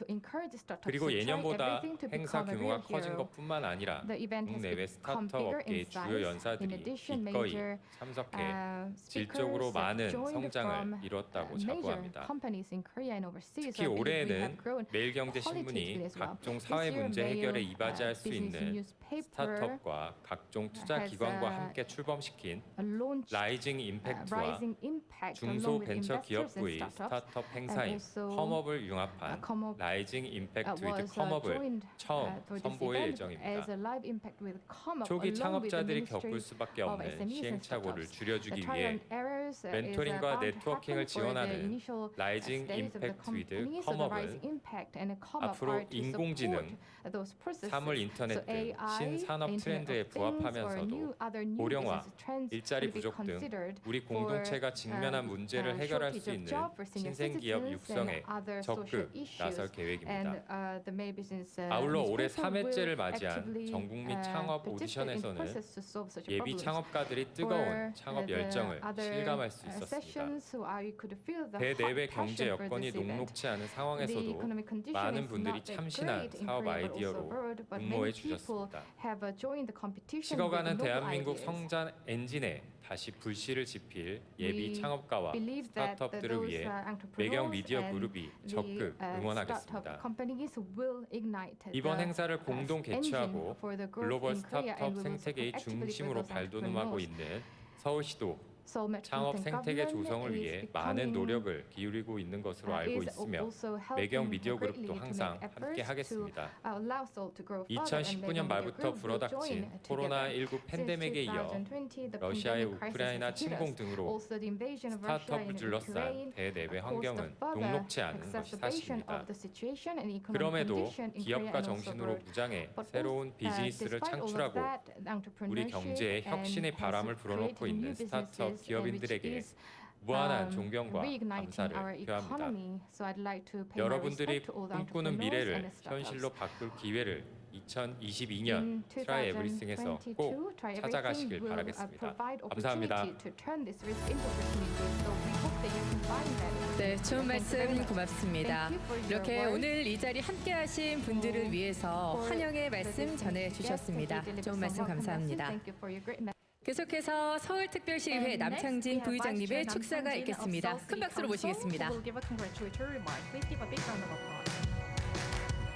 encourage startups 그리고 to try 예년보다 everything to 행사 become a 규모가 real 커진 hero. 것뿐만 아니라 The event has 국내외 become 스타트업 bigger 업계의 in 주요 size. In 연사들이 addition, 기꺼이 major 참석해 speakers 질적으로 많은 joined 성장을 from 이뤘다고 major 자부합니다. companies in Korea and overseas. 특히 So I believe we 올해에는 have grown 매일경제신문이 qualitatively as well. 각종 This 사회 year, 문제 Mail, 해결에 이바지할 수 business 있는 newspaper 스타트업과 각종 투자 has, 기관과 함께 출범시킨 launched 라이징 임팩트와 Rising Impact 중소 along with 벤처 investors and 기업부의 startups. 스타트업 행사인 also, 컴업을 융합한 Come Up 라이징 임팩트 위드 was 컴업을 joined 처음 for this 선보일 event 예정입니다. as a live impact with Come Up 초기 along with the 창업자들이 Ministry 겪을 수밖에 of 없는 SMEs and 시행착오를 startups. 줄여주기 The trial 위해 and errors is 멘토링과 bound to 네트워킹을 happen for the 지원하는 initial 라이징 stages of the 임팩트 위드 company, so the 컴업은 Rising Impact and Come Up 앞으로 are to 인공지능, support those processes. 사물 인터넷 So 등 AI, 신산업 Internet 트렌드에 of Things, or 부합하면서도 other new 고령화, business trends 일자리 will be 부족 등 considered 우리 for, 공동체가 직면한 문제를 해결할 수 shortage of 있는 job for senior 신생 기업 citizens 육성에 and other social 적극 issues. 나설 계획입니다. And the Mail Business 아울러 올해 newspaper 3회째를 will 맞이한 actively, 전국민 창업 participate in the 오디션에서는 process to solve such a 예비 problems. 창업가들이 For, 뜨거운 창업 the 열정을 other, 실감할 수 있었습니다. sessions, so I could feel the 대내외 hot 경제 passion for 여건이 this event. 녹록치 않은 The 상황에서도 economic condition 많은 is 분들이 not that 참신한 great in 사업 Korea, but also 아이디어로 abroad, but 응모해 many people 주셨습니다. have joined the competition with 식어가는 novel 대한민국 ideas. 성장 엔진에 다시 불씨를 지필 예비 We 창업가와 believe that 스타트업들을 those 위해 entrepreneurs 매경 미디어 and 그룹이 the 적극 startup 응원하겠습니다. companies will ignite 이번 the 행사를 공동 engine 개최하고 for the growth 글로벌 in Korea, 스타트업 and we will 생태계의 support actively for 중심으로 those 발돋움하고 entrepreneurs. 있는 서울시도 So 창업 Metropolitan 생태계 Government 조성을 is 위해 많은 becoming, 노력을 기울이고 있는 것으로 알고 is 있으며 also 매경 helping 미디어 greatly 그룹도 to 항상 make efforts 함께 to 하겠습니다. allow Seoul to grow further, and 2019년 Megan 말부터 Media Group will 불어닥친 join 코로나19 together. 팬데믹에 이어 Since 2020, the 러시아의 pandemic crisis 우크라이나 has hit 침공 us. 등으로 Also, the invasion of Russia 스타트업을 in 둘러싼 Ukraine 대내외 caused a 환경은 further 녹록지 않은 것이 exacerbation 사실입니다. of the situation and economic 그럼에도 condition in Korea 기업가 and also 정신으로 abroad. 무장해 But 새로운 비즈니스를 despite all of 창출하고 that, 우리 경제에 entrepreneurship 혁신의 and 바람을 has 불어넣고 created 있는 new 스타트업 businesses and which 기업인들에게 is 무한한 존경과 reigniting our 감사를 표합니다. economy. So I'd like to pay my 여러분들이 respect to all the 꿈꾸는 entrepreneurs 미래를 and the startups. 현실로 바꿀 기회를 2022년 In 트라이 에브리싱에서 2022, 꼭 Try 찾아가시길 Everything will, 바라겠습니다. provide 감사합니다. opportunity to turn this risk into opportunity. So we hope that you can find that. 네, 좋은 말씀 고맙습니다. Thank you for your 이렇게 words. 오늘 이 자리 함께하신 분들을 위해서 환영의 말씀 전해주셨습니다. 좋은 말씀 감사합니다. Thank you for your great message. 계속해서 서울특별시의회 남창진 부의장님의 축사가 있겠습니다. 큰 박수로 모시겠습니다. Will give a congratulatory remark. Please give a big round of applause.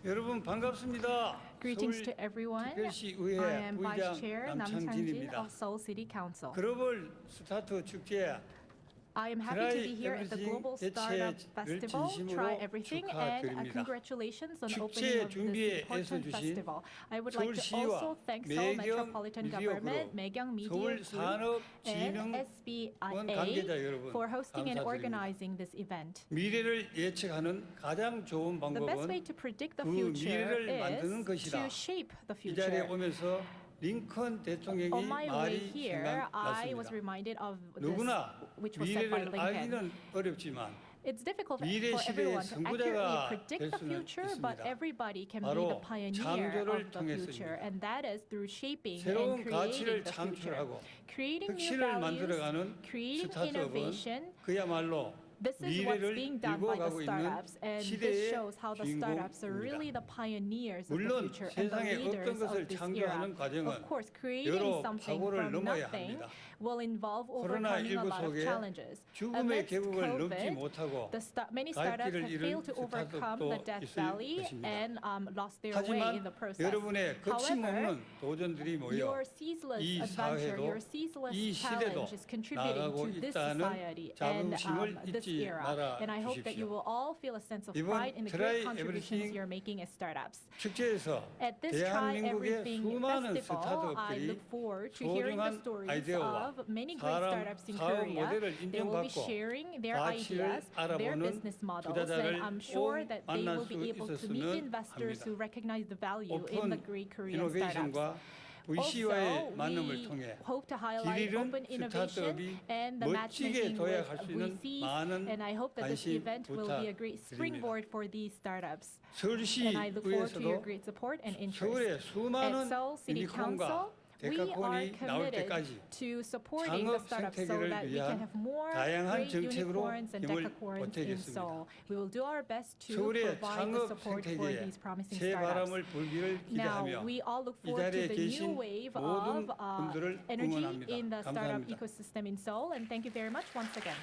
여러분 반갑습니다. Greetings to everyone. I 서울특별시의회 am Vice 부의장 Chair Nam Chang-jin 남창진입니다. of Seoul City Council. 글로벌 스타트 축제 I am happy to Try be here at the Everything Global Startup 개최를 Festival, 진심으로 Try Everything, and 축하드립니다. congratulations on 축제 opening of 준비에 this important 애써주신 festival. I would like to 서울시와 also thank Seoul 매경 Metropolitan 미디어 Government, 그룹, Maegyang Media 서울 Group, 산업진흥원 and 관계자 SBIA 여러분 for hosting and 감사드립니다. organizing this event. 미래를 예측하는 가장 좋은 The best way 방법은 to predict the 그 future 미래를 만드는 is 것이다. to shape the 이 자리에 future. 오면서 링컨 대통령이 On my way 말이 here, I was 생각났습니다. reminded of this, 누구나 which was said by 미래를 Lincoln. 알기는 어렵지만 It's difficult 미래 for 시대의 everyone to accurately 선구자가 predict 될 the 수는 future, but 있습니다. everybody can be 바로 the pioneer 창조를 of the 통해서입니다. future, and that is through shaping and 새로운 creating 가치를 the future. 창출하고 Creating new 혁신을 values, 만들어가는 creating 스타트업은 innovation. 그야말로 This is what's 미래를 being done by the 읽어가고 있는 startups, and this 시대의 shows how the startups are really 주인공입니다. the pioneers of the 물론 future and the 세상에 leaders 어떤 것을 of this era. 창조하는 과정은 Of course, creating 여러 something 각오를 from 넘어야 nothing 합니다. will involve overcoming a 코로나19 lot of 속에 challenges. 죽음의 Amidst 계곡을 넘지 COVID, 못하고 many startups 길을 have 잃은 failed to overcome the 스타트업도 death 있을 valley 것입니다. and lost their way in 하지만 the process. 여러분의 However, 거침없는 도전들이 모여 your ceaseless 이 adventure, 사회도 your ceaseless 이 시대도 challenge is contributing 나아가고 to this 있다는 society and 자부심을 this 잊지 era. 말아 And I hope that you 주십시오. will all feel a sense of 이번 pride in the Try great contributions Everything you're making as startups. 축제에서 At this Try 대한민국의 Everything 수많은 festival, I 스타트업들이 look forward to hearing the 소중한 stories 아이디어와 of many great 사람 startups in 사업 Korea. 모델을 They will be 인정받고 sharing their 가치를 ideas, their 알아보는 business models, 투자자를 and I'm sure 꼭 that they 만날 will 수 be able to meet 있었으면 investors 합니다. who recognize the value in the 오픈 great Korean startups. 이노베이션과 VC와의 Also, 만남을 we 통해 hope to highlight 길 잃은 open innovation 스타트업이 and the 멋지게 matchmaking 도약할 with 수 있는 VCs. 많은 And I hope that this 관심 event will be a great 부탁드립니다. springboard for these startups. And I look forward to your 서울시의회에서도 great support and interest. 서울의 At 수많은 Seoul City 유니콘과 Council, we are 데카콘이 나올 committed 때까지 to supporting the 창업 startups so 생태계를 that we can 위한 have more 다양한 great 정책으로 unicorns and 힘을 decacorns in 보태겠습니다. Seoul. We will do our best to 서울의 provide the 창업 support for 생태계에 these promising 새 startups. 바람을 불기를 Now, 기대하며 we all look 이 forward to 자리에 the new 계신 wave 모든 of 분들을 energy 응원합니다. in the startup 감사합니다. ecosystem in Seoul. And thank you very much once again.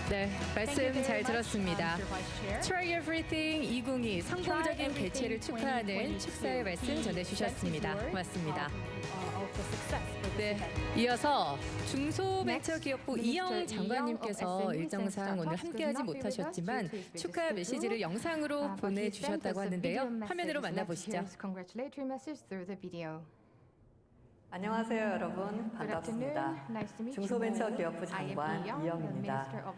네, Thank you 말씀 very 잘 much, 들었습니다. Mr. Vice Chair. Try Everything 2022 성공적인 개최를 축하하는 축사의 말씀 전해주셨습니다. 고맙습니다. 네, 이어서 중소벤처기업부 이영 장관님께서 일정상 오늘 함께하지 못하셨지만 축하 메시지를 영상으로 보내주셨다고 하는데요. 화면으로 만나보시죠. Congratulatory message through the video. 안녕하세요, 여러분. 반갑습니다. 중소벤처기업부 장관 이영입니다.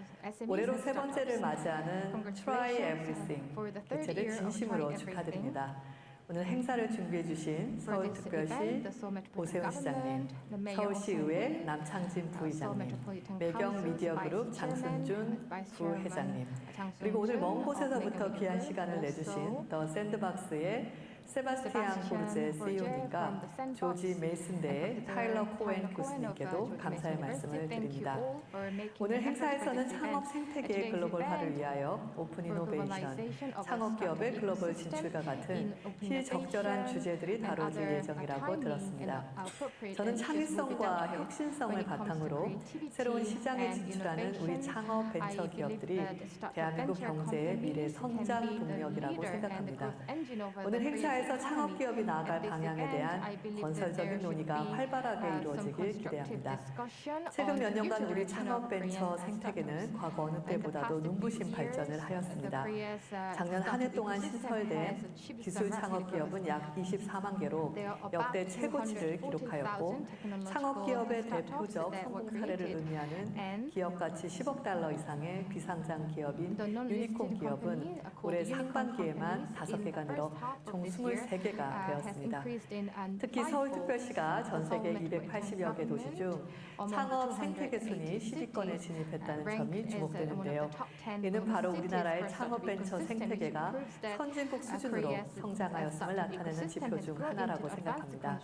올해로 세 번째를 맞이하는 Try Everything 개최를 진심으로 축하드립니다. 오늘 행사를 준비해 주신 서울특별시 오세훈 시장님, 서울시의회 남창진 부의장님, 매경미디어그룹 장순준 부회장님, 그리고 오늘 먼 곳에서부터 귀한 시간을 내주신 더 샌드박스의 세바스티안 포르제 CEO님과 조지 메이슨대의 타일러 코엔 교수님께도 감사의 말씀을 드립니다. 오늘 행사에서는 창업 생태계의 글로벌화를 위하여 오픈 이노베이션, 창업기업의 글로벌 진출과 같은 시적절한 주제들이 다뤄질 예정이라고 들었습니다. 저는 창의성과 혁신성을 바탕으로 새로운 시장에 진출하는 우리 창업 벤처 기업들이 대한민국 경제의 미래 성장 동력이라고 생각합니다. 오늘 행사에서 창업기업이 나아갈 방향에 대한 건설적인 논의가 활발하게 이루어지길 기대합니다. 최근 몇 년간 우리 창업 벤처 생태계는 과거 어느 때보다도 눈부신 발전을 하였습니다. 작년 한 해 동안 신설된 기술 창업기업은 약 24만 개로 역대 최고치를 기록하였고 창업기업의 대표적 성공 사례를 의미하는 기업가치 10억 달러 이상의 비상장 기업인 유니콘 기업은 올해 상반기에만 5개가 늘어 총 23개가 되었습니다. 특히 서울특별시가 전 세계 280여 개 도시 중 창업 생태계 순위 10위권에 진입했다는 점이 주목되는데요. 이는 바로 우리나라의 창업 벤처 생태계가 선진국 수준으로 성장하였음을 나타내는 지표 중 하나라고 생각합니다.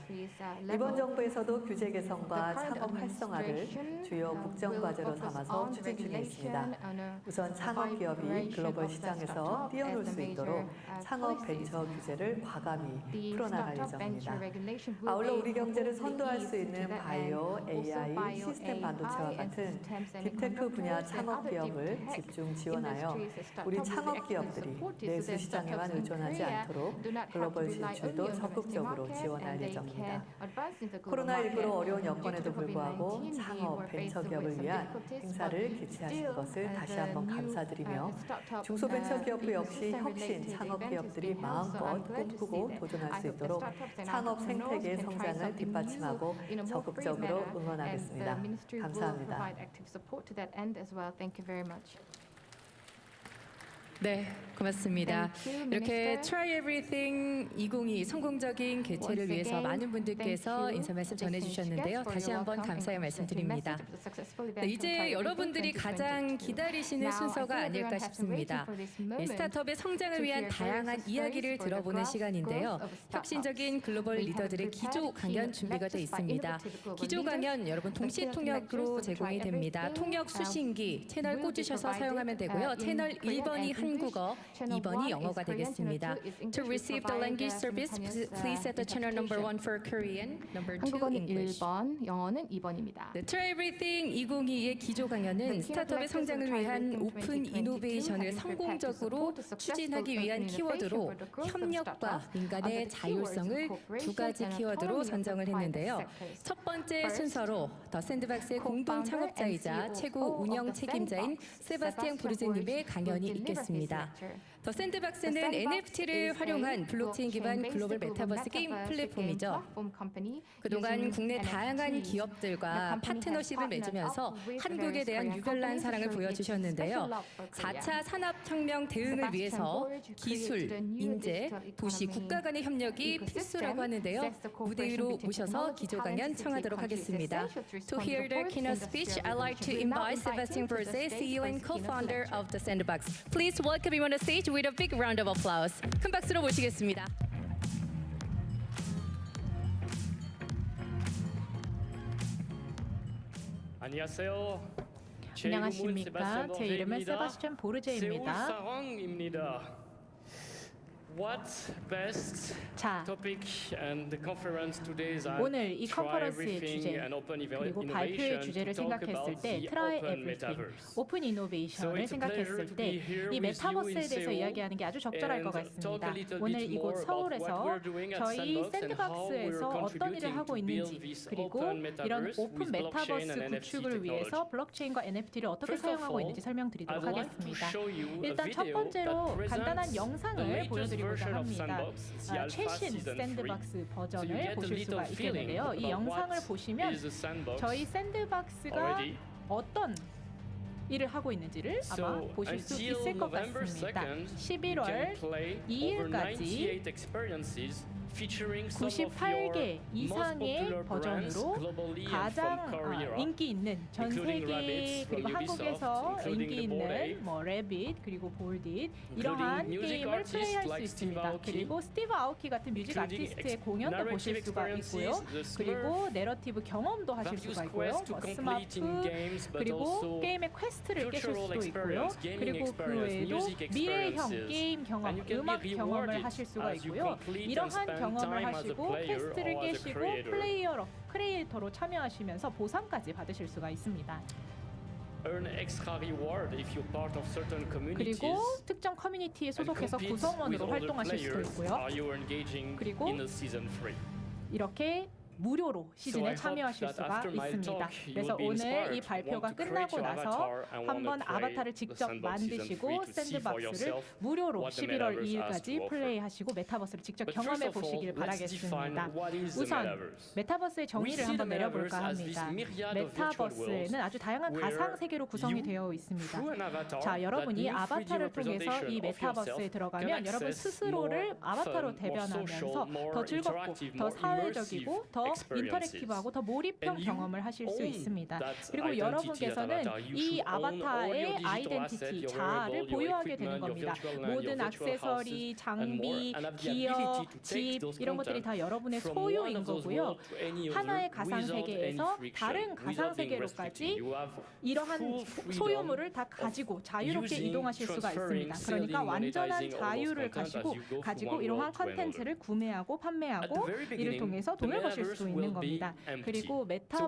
이번 정부에서도 규제 개선과 창업 활성화를 주요 국정 과제로 삼아서 추진 중에 있습니다. 우선 창업 기업이 글로벌 시장에서 뛰어놀 수 있도록 창업 벤처 규제를 과감히 풀어나갈 예정입니다. 아울러 우리 경제를 선도할 수 있는 바이오, AI, 시스템 반도체와 같은 딥테크 분야 창업 기업을 집중 지원하여 우리 창업 기업들이 내수 시장에만 의존하지 않도록 글로벌 진출도 적극적으로 지원할 예정입니다. 코로나19로 어려운 여건에도 불구하고 창업 벤처 기업을 위한 행사를 개최하신 것을 다시 한번 감사드리며 중소벤처기업부 역시 혁신 창업 기업들이 마음껏 꿈꾸고 도전할 수 있도록 창업 생태계의 성장을 뒷받침하고 적극적으로 응원하겠습니다. 감사합니다. 네, 고맙습니다. 이렇게 Try Everything 2022 성공적인 개최를 위해서 많은 분들께서 인사 말씀 전해주셨는데요. 다시 한번 감사의 말씀드립니다. 네, 이제 여러분들이 가장 기다리시는 순서가 아닐까 싶습니다. 스타트업의 성장을 위한 다양한 이야기를 들어보는 시간인데요. 혁신적인 글로벌 리더들의 기조 강연 준비가 되어 있습니다. 기조 강연 여러분 동시 통역으로 제공이 됩니다. 통역 수신기 채널 꽂으셔서 사용하면 되고요. 채널 1번이 한국어, 2번이 영어가 되겠습니다. To receive the language service, please set the channel number 1 for Korean, number 2 한국어는 English. 1번, 영어는 2번입니다. 네, Try Everything 2022의 기조 강연은 스타트업의 성장을 위한 오픈 이노베이션을 성공적으로 추진하기 위한 키워드로 협력과 민간의 자율성을 두 가지 키워드로 선정을 했는데요. 첫 번째 순서로 더 샌드박스의 공동 창업자이자 최고 운영 책임자인 세바스티앙 부르즈님의 강연이 있겠습니다. 있습니다. 더 샌드박스는 NFT를 활용한 블록체인 기반 글로벌 메타버스 게임 플랫폼이죠. 그동안 국내 다양한 기업들과 파트너십을 맺으면서 한국에 대한 유별난 사랑을 보여주셨는데요. 4차 산업혁명 대응을 위해서 기술, 인재, 도시, 국가 간의 협력이 필수라고 하는데요. 무대 위로 모셔서 기조 강연 청하도록 하겠습니다. To hear the keynote speech, I'd like to invite Sebastian Brose, CEO and co-founder of the Sandbox. Please welcome him on the stage with a big round of applause. 큰 박수로 모시겠습니다. 안녕하세요. 안녕하십니까. 제 이름은 세바스찬 보르제입니다. 세우상입니다. What best 자, topic and the conference today is 오늘 이 try 컨퍼런스의 everything 주제 and open 그리고 innovation 발표의 to 주제를 talk 생각했을 about 때 the 트라이 open 에브리띵, metaverse. 오픈 So 이노베이션을 it's a pleasure 생각했을 to 때 be here 이 with 메타버스에 you in 대해서 Seoul 이야기하는 게 아주 적절할 것 and talk 같습니다. a little 오늘 bit 이곳 more about what 서울에서 we're doing at 저희 Sandbox and how we're 샌드박스에서 어떤 일을 하고 contributing to build 있는지 this 그리고 open 이런 metaverse 오픈 with blockchain 메타버스 and NFT 구축을 위해서 technology. 블록체인과 NFT를 어떻게 First of 사용하고 all, 있는지 설명드리도록 I'd like to 하겠습니다. show you a 일단 첫 video 번째로 that 간단한 presents the 영상을 latest 보여드리고자 version of 합니다. Sandbox, the Alpha 최신 Season 3. 샌드박스 So you 버전을 get a 보실 little 수가 feeling 있겠는데요. 이 about 영상을 what 보시면 is a sandbox 저희 샌드박스가 already. 어떤 일을 하고 있는지를 아마 So 보실 수 until 있을 것 November 같습니다. 2nd, you 11월 can play over 2일까지 98 experiences featuring some of your 98개 most 이상의 popular brands 버전으로 globally and 가장 from Korea. 인기 있는 전 including 세계 Rabbids from 그리고 Ubisoft, 한국에서 including 인기 the Bored 있는 Ape, 뭐 래빗 그리고 볼딧 including 이러한 music 게임을 artists 플레이할 수 like Steve 있습니다. Aoki, 그리고 스티브 아오키 같은 뮤직 including 아티스트의 공연도 보실 narrative 수가 있고요. experiences, the 그리고 Smurf, 내러티브 경험도 하실 various 수가 있고요. quests to 뭐 complete in 스마프 games, but 그리고 also 게임의 퀘스트를 깨실 cultural 수도 있고요. experience, gaming 그리고 그 experience, 외에도 music 미래형 experiences. 게임 경험, And you can be 음악 경험을 rewarded 하실 수가 as you 있고요. complete and 이러한 spend 경험을 time as a 하시고 player 퀘스트를 or as a 깨시고 creator. 크리에이터로 참여하시면서 보상까지 받으실 수가 있습니다. earn extra reward if you're part of certain communities. 그리고 특정 커뮤니티에 and 소속해서 compete with 구성원으로 other 활동하실 수도 players 있고요. are you engaging 그리고 in the season 3. 이렇게 무료로 시즌에 I hope 참여하실 that 수가 after my 있습니다. talk, you 그래서 will be 오늘 이 inspired, 발표가 want to create 끝나고 your 나서 avatar and want 한번 to play 아바타를 the 직접 Sandbox Season 3 만드시고 to see for 샌드박스를 yourself 무료로 what the 11월 metaverse has 2일까지 to offer. 플레이하시고 메타버스를 직접 But 경험해 first of all, 보시길 let's define 바라겠습니다. what is the 우선 metaverse. 메타버스의 We 정의를 see 한번 the 내려볼까 metaverse as this 합니다. myriad of virtual 메타버스에는 아주 다양한 where 가상 세계로 구성이 you, 되어 있습니다. through an avatar, 자, 여러분이 that new 3D 아바타를 통해서 representation 이 of 메타버스에 yourself 들어가면 can 여러분 access 스스로를 more 아바타로 fun, more 대변하면서 social, more 더 즐겁고 interactive, 더 more 사회적이고 immersive 더 experiences. 인터랙티브하고 더 몰입형 And you 경험을 하실 수 own 있습니다. that 그리고 identity, 여러분께서는 that avatar. You 이 should own all your 아바타의 digital 아이덴티티, asset, your 자아를 wearable, your 보유하게 되는 equipment, your 겁니다. virtual land, 모든 your virtual 액세서리, houses, 장비, and have the 기업, ability to take 집 those 이런 것들이 다 content 여러분의 from 소유인 one of those 거고요. worlds to any other 하나의 가상 without any 세계에서 friction, 다른 without 가상 being 세계로까지 restricted. You have 이러한 full freedom 소유물을 다 가지고 자유롭게 using, 이동하실 수가 transferring, 있습니다. 그러니까 selling, 완전한 monetizing all those 자유를 content as 가지고 you go from 가지고 one 이러한 world to another. 컨텐츠를 구매하고 At the 판매하고 very 이를 beginning, 통해서 the 돈을 버실 metaverse 수 있는 will be 겁니다. empty. 그리고 So we have to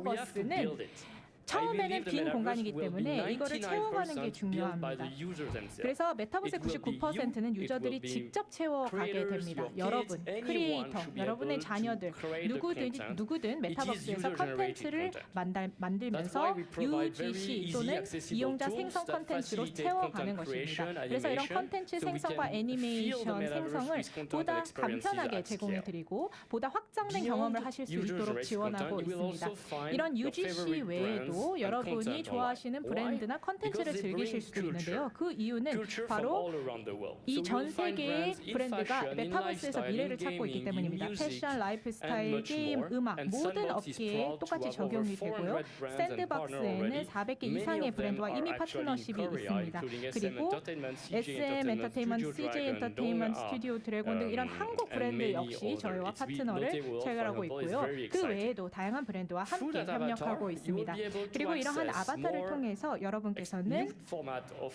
메타버스는 build it. 처음에는 빈 공간이기 때문에 이거를 채워가는 게 중요합니다. 그래서 메타버스의 99%는 유저들이 직접 채워가게 됩니다. 여러분, 크리에이터, 여러분의 자녀들, 누구든 메타버스에서 컨텐츠를 만들면서 UGC 또는 이용자 생성 컨텐츠로 채워가는 것입니다. 그래서 이런 컨텐츠 생성과 애니메이션 생성을 보다 간편하게 제공해드리고 보다 확장된 경험을 하실 수 있도록 지원하고 있습니다. 이런 UGC 외에도 여러분이 좋아하시는 브랜드나 컨텐츠를 즐기실 수도 있는데요. 그 이유는 바로 이 전 세계의 브랜드가 메타버스에서 미래를 찾고 있기 때문입니다. 패션, 라이프스타일, 게임, 음악 모든 업계에 똑같이 적용이 되고요. 샌드박스에는 400개 이상의 브랜드와 이미 파트너십이 있습니다. 그리고 SM 엔터테인먼트, CJ 엔터테인먼트, 스튜디오 드래곤 등 이런 한국 브랜드 역시 저희와 파트너를 체결하고 있고요. 그 외에도 다양한 브랜드와 함께 협력하고 있습니다. 그리고 이러한 아바타를 통해서 여러분께서는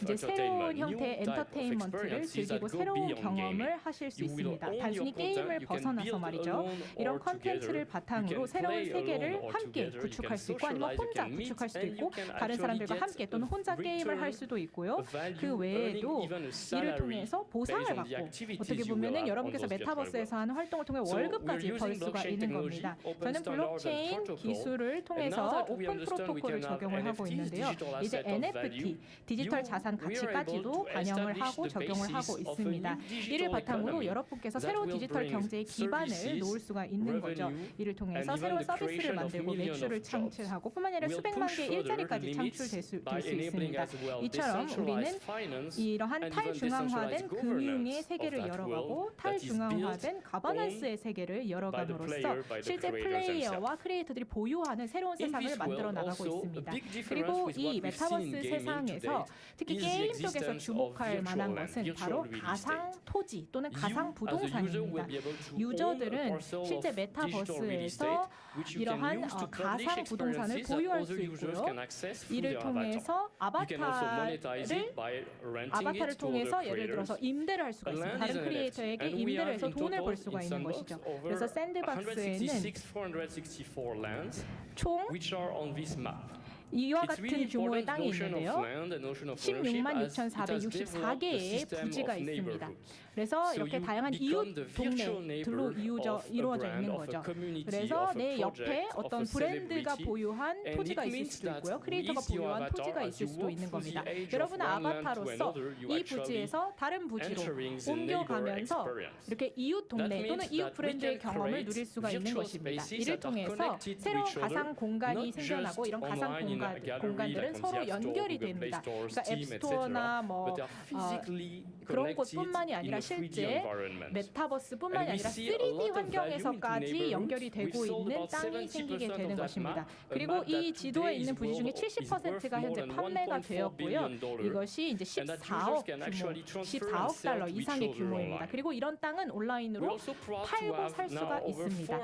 이제 새로운 형태의 엔터테인먼트를 즐기고 새로운 경험을 하실 수 있습니다. 단순히 게임을 벗어나서 말이죠. 이런 컨텐츠를 바탕으로 새로운 세계를 함께 구축할 수 있고 아니면 혼자 구축할 수도 있고 다른 사람들과 함께 또는 혼자 게임을 할 수도 있고요. 그 외에도 이를 통해서 보상을 받고 어떻게 보면은 여러분께서 메타버스에서 하는 활동을 통해 월급까지 벌 수가 있는 겁니다. 저는 블록체인 기술을 통해서 오픈 프로토콜 프로토콜을 적용을 하고 있는데요. 이제 NFT, 디지털 자산 가치까지도 반영을 하고 적용을 하고 있습니다. 이를 바탕으로 여러분께서 새로운 디지털 경제의 기반을 놓을 수가 있는 거죠. 이를 통해서 새로운 서비스를 만들고 매출을 창출하고 뿐만 아니라 수백만 개의 일자리까지 창출될 수 있습니다. 이처럼 우리는 이러한 탈중앙화된 금융의 세계를 열어가고 탈중앙화된 가버넌스의 세계를 열어감으로써 실제 플레이어와 크리에이터들이 보유하는 새로운 세상을 만들어 나가고 있습니다. 그리고 이 메타버스 세상에서 특히 게임 쪽에서 주목할 만한 것은 바로 가상 토지 또는 가상 부동산입니다. 유저들은 실제 메타버스에서 이러한 가상 부동산을 보유할 수 있고요. 이를 통해서 아바타를 통해서 예를 들어서 임대를 할 수가 있습니다. 다른 크리에이터에게 임대를 해서 돈을 벌 수가 있는 것이죠. 그래서 샌드박스에는 총 이와 같은 규모의 땅이 있는데요. 16만 2,464개의 부지가 있습니다. 그래서 이렇게 다양한 이웃 동네들로 이루어져 있는 거죠. 그래서 내 옆에 어떤 브랜드가 보유한 토지가 있을 수도 있고요. 크리에이터가 보유한 토지가 있을 수도 있는 겁니다. 여러분은 아바타로서 이 부지에서 다른 부지로 옮겨가면서 이렇게 이웃 동네 또는 이웃 브랜드의 경험을 누릴 수가 있는 것입니다. 이를 통해서 새로운 가상 공간이 생겨나고 이런 가상 공간들은 서로 연결이 됩니다. 그러니까 앱스토어나 그런 곳뿐만이 아니라 실제 메타버스뿐만이 아니라 3D 환경에서까지 연결이 되고 있는 땅이 생기게 되는 것입니다. 그리고 이 지도에 있는 부지 중에 70%가 현재 판매가 되었고요. 이것이 이제 14억 달러 이상의 규모입니다. 그리고 이런 땅은 온라인으로 팔고 살 수가 있습니다.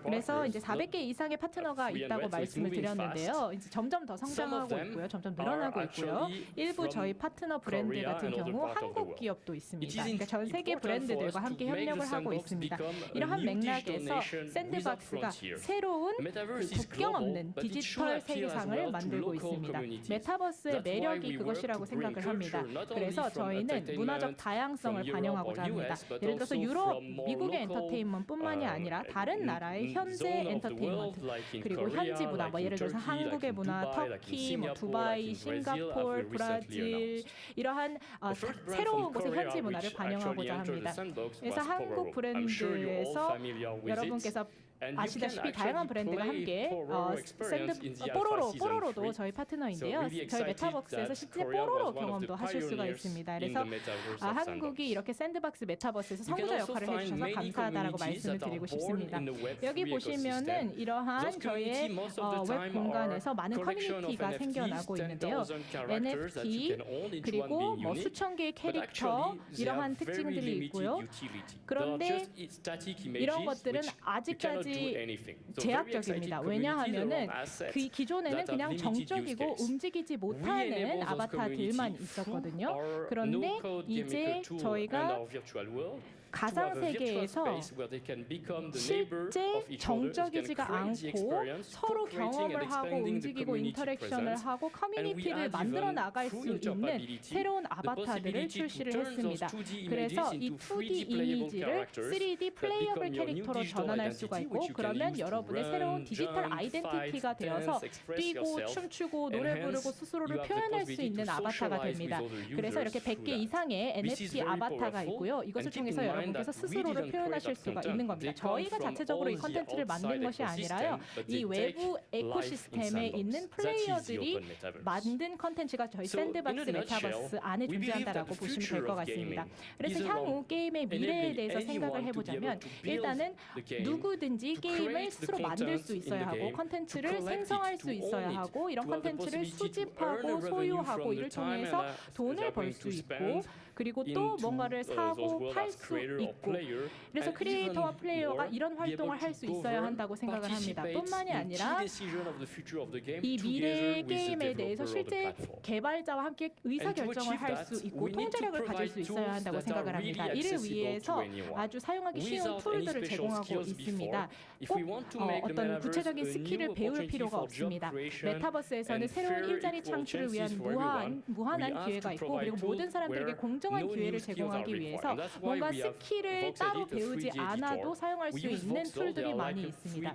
그래서 이제 400개 이상의 파트너가 있다고 말씀을 드렸는데요. 이제 점점 더 성장하고 있고요. 점점 늘어나고 있고요. 일부 저희 파트너 브랜드 같은 경우 한국 기업도 있습니다. 그러니까 전 세계 브랜드들과 함께 협력을 하고 있습니다. 이러한 맥락에서 샌드박스가 새로운 국경 없는 디지털 세계상을 만들고 있습니다. 메타버스의 매력이 그것이라고 생각을 합니다. 그래서 저희는 문화적 다양성을 반영하고자 합니다. 예를 들어서 유럽, 미국의 엔터테인먼트뿐만이 아니라 다른 나라의 현재 엔터테인먼트 그리고 현지 문화, 예를 들어서 한국의 문화, 터키, 두바이, 싱가포르, 브라질 이러한 새로운 곳의 현지 문화를 반영하고자 합니다. 그래서 한국 브랜드에서 여러분께서 아시다시피 다양한 브랜드가 함께 뽀로로도 저희 파트너인데요. 저희 메타버스에서 실제 뽀로로 경험도 하실 수가 있습니다. 그래서 한국이 이렇게 샌드박스 메타버스에서 선구자 역할을 해주셔서 감사하다라고 말씀을 드리고 싶습니다. 여기 보시면은 이러한 저희의 웹 공간에서 많은 커뮤니티가 생겨나고 있는데요. NFT 그리고 수천 개의 캐릭터 이러한 특징들이 있고요. 그런데 이런 것들은 아직까지 제약적입니다. 왜냐하면은 그 기존에는 그냥 정적이고 움직이지 못하는 아바타들만 있었거든요. 그런데 이제 저희가 가상 세계에서 실제 정적이지가 않고 서로 경험을 하고 움직이고 인터랙션을 하고 커뮤니티를 만들어 나갈 수 있는 새로운 아바타들을 출시를 했습니다. 그래서 이 2D 이미지를 3D 플레이어블 캐릭터로 전환할 수가 있고 그러면 여러분의 새로운 디지털 아이덴티티가 되어서 뛰고 춤추고 노래 부르고 스스로를 표현할 수 있는 아바타가 됩니다. 그래서 이렇게 100개 이상의 NFT 아바타가 있고요. 이것을 통해서 여러분께서 스스로를 표현하실 수가 있는 겁니다. 저희가 자체적으로 이 컨텐츠를 만든 것이 아니라요. 이 외부 에코시스템에 있는 플레이어들이 만든 컨텐츠가 저희 샌드박스 메타버스 안에 존재한다라고 보시면 될 것 같습니다. 그래서 향후 게임의 미래에 대해서 생각을 해보자면 일단은 누구든지 게임을 스스로 만들 수 있어야 하고 컨텐츠를 생성할 수 있어야 하고 이런 컨텐츠를 수집하고 소유하고 이를 통해서 돈을 벌 수 있고 그리고 또 뭔가를 사고 팔 수 있고 그래서 크리에이터와 플레이어가 이런 활동을 할 수 있어야 한다고 생각을 합니다. 뿐만이 아니라 이 미래의 게임에 대해서 실제 개발자와 함께 의사결정을 할 수 있고 통제력을 가질 수 있어야 한다고 생각을 합니다. 이를 위해서 아주 사용하기 쉬운 툴들을 제공하고 있습니다. 꼭 어떤 구체적인 스킬을 배울 필요가 없습니다. 메타버스에서는 새로운 일자리 창출을 위한 무한한 기회가 있고 그리고 모든 사람들에게 공정한 기회를 제공하기 위해서 뭔가 스킬 키를 따로 배우지 않아도 사용할 수 있는 툴들이 많이 있습니다.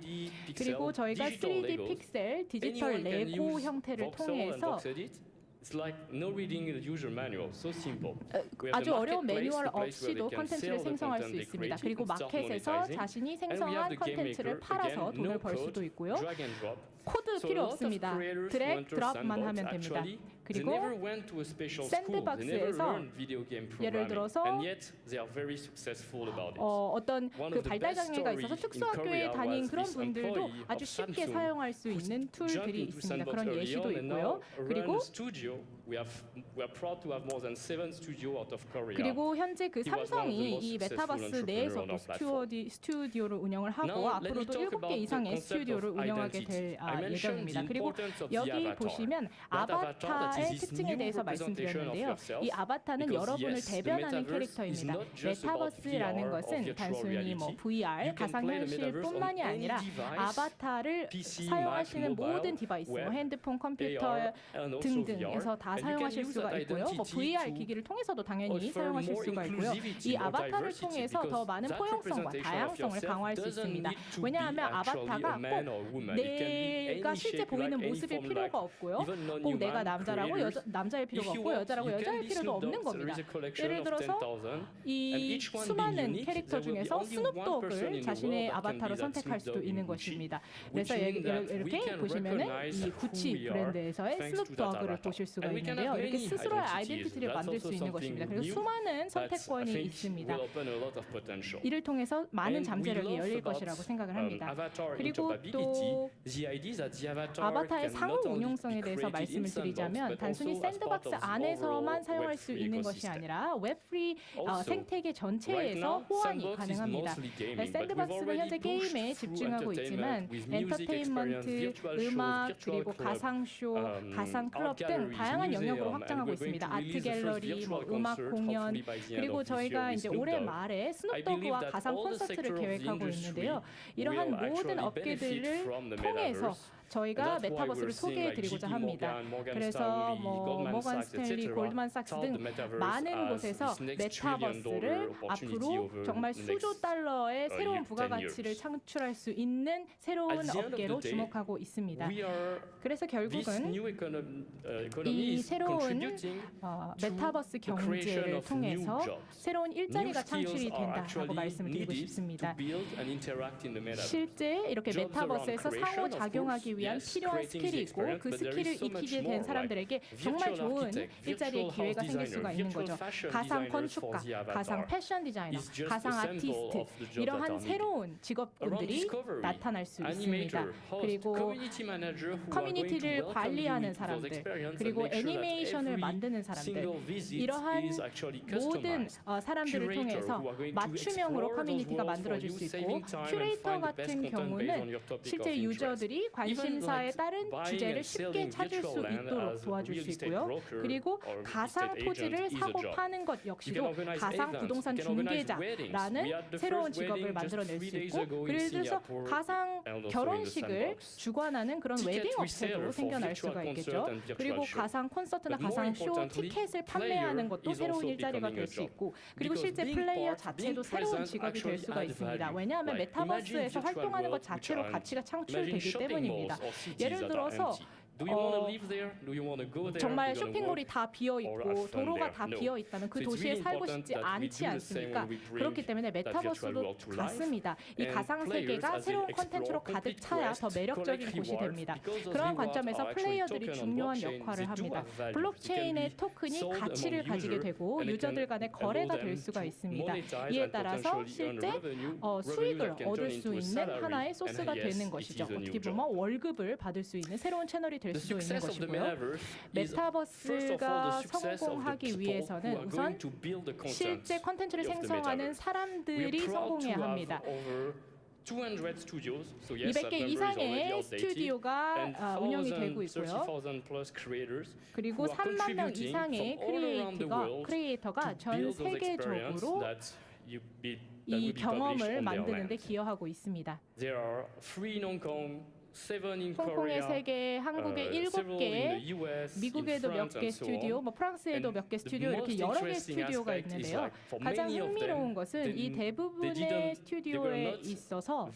그리고 저희가 3D 픽셀 디지털 레고 형태를 통해서 It's like no reading the user manual. So simple. 아주 어려운 매뉴얼 없이도 컨텐츠를 생성할 수 있습니다. 그리고 마켓에서 자신이 생성한 컨텐츠를 팔아서 돈을 벌 수도 있고요. 코드 필요 없습니다. 드래그 드롭만 하면 됩니다. 그리고 샌드박스에서 예를 들어서 어떤 그 발달 장애가 있어서 특수학교에 다닌 그런 분들도 아주 쉽게 사용할 수 있는 툴들이 있습니다. 그런 예시도 있고요. 그리고 현재 그 삼성이 이 메타버스 내에서도 스튜디오를 운영을 하고 앞으로도 7개 이상의 스튜디오를 운영하게 될 예정입니다. 그리고 여기 보시면 아바타의 특징에 대해서 말씀드렸는데요. 이 아바타는 여러분을 대변하는 캐릭터입니다. 메타버스라는 것은 단순히 뭐 VR, 가상현실뿐만이 아니라 아바타를 사용하시는 모든 디바이스, 뭐 핸드폰, 컴퓨터 등등에서 다 사용하실 수가 있고요. 뭐 VR 기기를 통해서도 당연히 사용하실 수가 있고요. 이 아바타를 통해서 더 많은 포용성과 다양성을 강화할 수 있습니다. 왜냐하면 아바타가 꼭 내가 실제 보이는 모습일 필요가 없고요. 꼭 내가 남자라고 남자일 필요가 없고 여자라고 여자일 필요도 없는 겁니다. 예를 들어서 이 수많은 캐릭터 중에서 스눕독을 자신의 아바타로 선택할 수도 있는 것입니다. 그래서 이렇게 보시면은 이 구치 브랜드에서의 스눕독을 보실 수가 있는데요. 이렇게 스스로의 아이덴티티를 만들 수 있는 것입니다. 그리고 수많은 선택권이 있습니다. 이를 통해서 많은 잠재력이 열릴 것이라고 생각을 합니다. 그리고 또 아바타의 상호 운용성에 대해서 말씀을 드리자면 단순히 샌드박스 안에서만 사용할 수 있는 것이 아니라 웹프리 생태계 전체에서 호환이 가능합니다. 샌드박스는 현재 게임에 집중하고 있지만 엔터테인먼트, 음악, 그리고 가상쇼, 가상클럽 등 다양한 영역으로 확장하고 있습니다. 아트 갤러리, 뭐 음악 공연, 그리고 저희가 이제 올해 말에 스눕도그와 가상 콘서트를 계획하고 있는데요. 이러한 모든 업계들을 통해서 저희가 메타버스를 소개해드리고자 합니다. 그래서 뭐 모건 스탠리, 골드만삭스 등 많은 곳에서 메타버스를 앞으로 정말 수조 달러의 새로운 부가가치를 창출할 수 있는 새로운 업계로 주목하고 있습니다. 그래서 결국은 이 새로운 메타버스 경제를 통해서 새로운 일자리가 창출이 된다라고 말씀을 드리고 싶습니다. 실제 이렇게 메타버스에서 상호작용하기 위한 필요한 스킬이 있고 그 스킬을 익히게 된 사람들에게 정말 좋은 일자리의 기회가 생길 수가 있는 거죠. 가상 건축가, 가상 패션 디자이너, 가상 아티스트 이러한 새로운 직업군들이 나타날 수 있습니다. 그리고 커뮤니티를 관리하는 사람들, 그리고 애니메이션을 만드는 사람들, 이러한 모든 사람들을 통해서 맞춤형으로 커뮤니티가 만들어질 수 있고 큐레이터 같은 경우는 실제 유저들이 관심사에 따른 주제를 쉽게 찾을 수 있도록 도와줄 수 있고요. 그리고 가상 토지를 사고 파는 것 역시도 가상 부동산 중개자라는 새로운 직업을 만들어낼 수 있고, 예를 들어서 가상 결혼식을 주관하는 그런 웨딩 업체도 생겨날 수가 있겠죠. 그리고 가상 콘서트나 가상 쇼 티켓을 판매하는 것도 새로운 일자리가 될 수 있고, 그리고 실제 플레이어 자체도 새로운 직업이 될 수가 있습니다. 왜냐하면 메타버스에서 활동하는 것 자체로 가치가 창출되기 때문입니다. 예를 들어서 정말 쇼핑몰이 다 비어있고 도로가 다 비어있다면 그 도시에 살고 싶지 않지 않습니까? 그렇기 때문에 메타버스도 같습니다. 이 가상세계가 새로운 콘텐츠로 가득 차야 더 매력적인 곳이 됩니다. 그런 관점에서 플레이어들이 중요한 역할을 합니다. 블록체인의 토큰이 가치를 가지게 되고 유저들 간의 거래가 될 수가 있습니다. 이에 따라서 실제 수익을 얻을 수 있는 하나의 소스가 되는 것이죠. 어떻게 보면 월급을 받을 수 있는 새로운 채널이 될 수도 있는 것이고요. 메타버스가 성공하기 위해서는 우선 실제 콘텐츠를 생성하는 사람들이 성공해야 합니다. 200개 이상의 스튜디오가 운영이 되고 있고요. 그리고 3만 명 이상의 크리에이터가 전 세계적으로 이 경험을 만드는 데 기여하고 있습니다. 홍콩에 3개, 한국에 7개, 미국에도 몇 개 스튜디오, 뭐 프랑스에도 몇 개 스튜디오 이렇게 여러 개 스튜디오가 있는데요. 가장 흥미로운 것은 이 대부분의 스튜디오에 있어서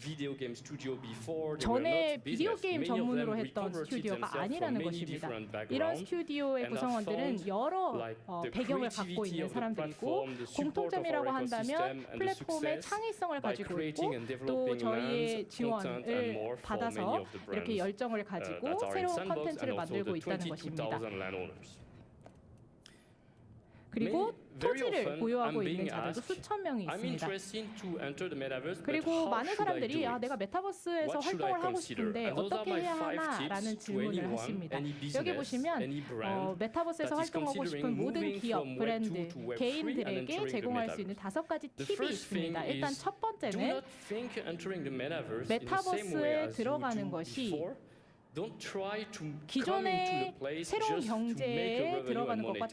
전에 비디오 게임 전문으로 했던 스튜디오가 아니라는 것입니다. 이런 스튜디오의 구성원들은 여러 배경을 갖고 있는 사람들이고 공통점이라고 한다면 플랫폼의 창의성을 가지고 있고 또 저희의 지원을 받아서 이렇게 열정을 가지고 새로운 콘텐츠를 만들고 있다는 것입니다. 그리고 토지를 보유하고 있는 자들도 수천 명이 있습니다. 그리고 많은 사람들이 내가 메타버스에서 활동을 하고 싶은데 어떻게 해야 하나라는 질문을 하십니다. 여기 보시면 메타버스에서 활동하고 싶은 모든 기업, 브랜드, 개인들에게 제공할 수 있는 5가지 팁이 있습니다. 일단 첫 번째는 메타버스에 들어가는 것이 기존의 새로운 경제에 들어가는 것과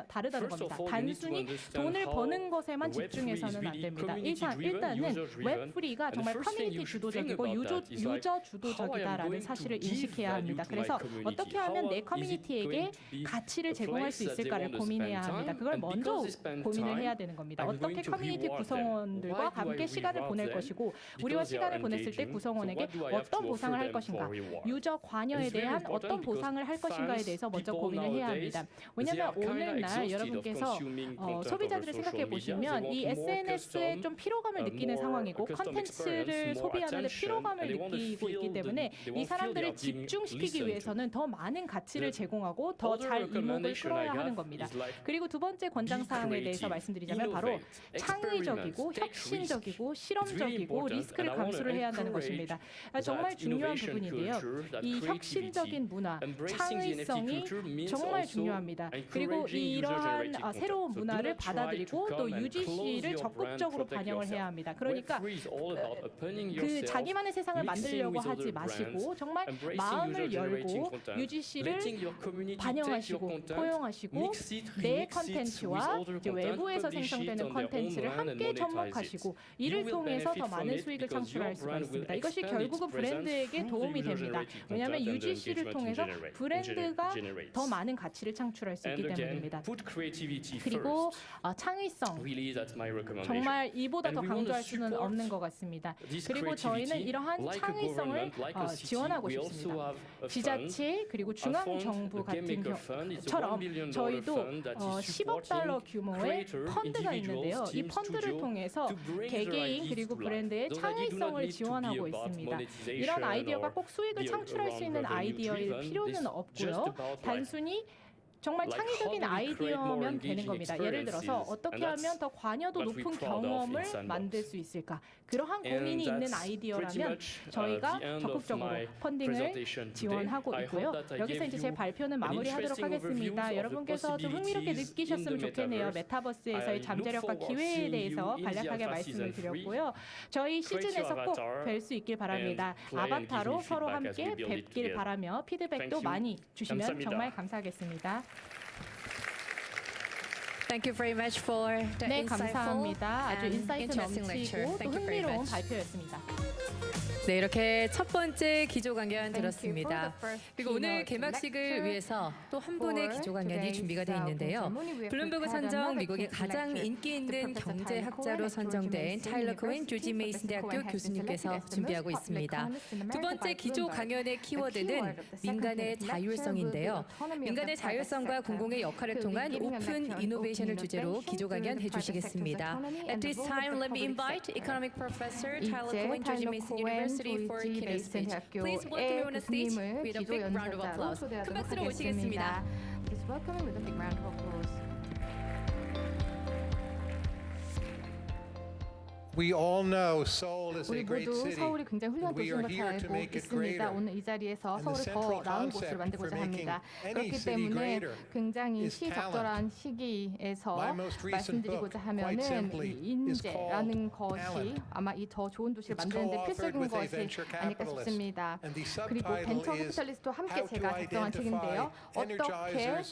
다르다는 겁니다. 단순히 돈을 버는 것에만 집중해서는 안 됩니다. 일단은 웹3가 정말 커뮤니티 주도적이고 유저 주도적이다라는 사실을 인식해야 합니다. 그래서 어떻게 하면 내 커뮤니티에게 가치를 제공할 수 있을까를 고민해야 합니다. 그걸 먼저 고민을 해야 되는 겁니다. 어떻게 커뮤니티 구성원들과 함께 시간을 보낼 것이고 우리와 시간을 보냈을 때 구성원에게 어떤 보상을 할 것인가, 유저 관여에 대한 어떤 보상을 할 것인가에 대해서 먼저 고민을 해야 합니다. 왜냐하면 오늘날 여러분께서 소비자들을 생각해 보시면 이 SNS에 좀 피로감을 느끼는 상황이고 컨텐츠를 소비하는 피로감을 느끼고 있기 때문에 이 사람들을 집중시키기 위해서는 더 많은 가치를 제공하고 더 잘 이목을 끌어야 하는 겁니다. 그리고 두 번째 권장사항에 대해서 말씀드리자면 바로 창의적이고 혁신적이고 실험적이고 리스크를 감수를 해야 한다는 것입니다. 정말 중요한 부분인데요. 이 혁신적인 문화, 창의성이 정말 중요합니다. 그리고 이러한 새로운 문화를 받아들이고 또 UGC를 적극적으로 반영을 해야 합니다. 그러니까 그 자기만의 세상을 만들려고 하지 마시고 정말 마음을 열고 UGC를 반영하시고 포용하시고 내 컨텐츠와 외부에서 생성되는 컨텐츠를 함께 접목하시고 이를 통해서 더 많은 수익을 창출할 수가 있습니다. 이것이 결국은 브랜드에게 도움이 됩니다. 왜냐하면 UGC를 통해서 브랜드가 더 많은 가치를 창출할 수 있기 때문입니다. 그리고 창의성, 정말 이보다 더 강조할 수는 없는 것 같습니다. 그리고 저희는 이러한 창의성을 지원하고 싶습니다. 지자체 그리고 중앙정부 같은 경우처럼 저희도 10억 달러 규모의 펀드가 있는데요. 이 펀드를 통해서 개개인 그리고 브랜드의 창의성을 지원하고 있습니다. 이런 아이디어가 꼭 수익을 창출할 수 있는 아이디어일 필요는 없고요. 단순히 정말 창의적인 아이디어면 되는 겁니다. 예를 들어서 어떻게 하면 더 관여도 높은 경험을 만들 수 있을까? 그러한 고민이 있는 아이디어라면 저희가 적극적으로 펀딩을 지원하고 있고요. 여기서 이제 제 발표는 마무리하도록 하겠습니다. 여러분께서 좀 흥미롭게 느끼셨으면 좋겠네요. 메타버스에서의 잠재력과 기회에 대해서 간략하게 말씀을 드렸고요. 저희 시즌에서 꼭 뵐 수 있길 바랍니다. 아바타로 서로 함께 뵙길 바라며 피드백도 많이 주시면 정말 감사하겠습니다. Thank you very much for the 네, insightful 감사합니다. 아주 and 인사이트 interesting lecture. 넘치고 또 Thank you very 흥미로운 much. 발표였습니다. 네, 이렇게 첫 번째 기조강연 Thank you 들었습니다. for the first 그리고 오늘 keynote 개막식을 lecture 위해서 또 한 분의 for 기조강연이 준비가 되어 today's 있는데요. ceremony. We have 블룸버그 prepared 선정 another 미국의 keynote 가장 lecture. 인기 있는 The Professor 경제학자로 Tyler Cohen 선정된 at 타일러 코엔 Georgia 조지 University. 메이슨 대학교 Professor Cohen has been 교수님께서 selected as the 준비하고 most popular 있습니다. economist in 두 America 번째 by 기조강연의 Bloomberg. 키워드는 The keyword of the second 민간의 lecture will be 자율성인데요. autonomy of 민간의 the private 자율성과 sector. 공공의 역할을 We'll be 통한 giving a 오픈 lecture on 이노베이션을 open 주제로 innovation 기조강연 through the private 해주시겠습니다. sector's autonomy At and the this role of time, the let me public invite sector. economic professor 이제 Tyler Cohen, George 타일러 Mason 코엔 University for a 조지 keynote 메이슨 speech. Please welcome him on the stage 교수님을 with a 기조 big round of 연설자로 applause. 큰 초대하도록 박수로 하겠습니다. 모시겠습니다. Please welcome him with a big round of applause. We all know Seoul is a 우리 great 모두 city. 서울이 굉장히 훌륭한 and we are 도시인 걸 here 잘 to 알고 make it 있습니다. greater. 오늘 이 자리에서 And the 서울을 더 central 나은 곳으로 concept 만들고자 for making 합니다. any 그렇기 city 때문에 greater 굉장히 is 시적절한 시기에서 My most recent 말씀드리고자 book, 하면은 quite simply, 이 is 인재라는 called 것이 Talent. 아마 이 더 좋은 도시를 It's 만드는 데 co-authored 필수적인 with a 것이 venture 아닐까 capitalist. 싶습니다. And the 그리고 subtitle 벤처 is 캐피탈리스트와 함께 How to 제가 작성한 책인데요. Identify 어떻게 Energizers,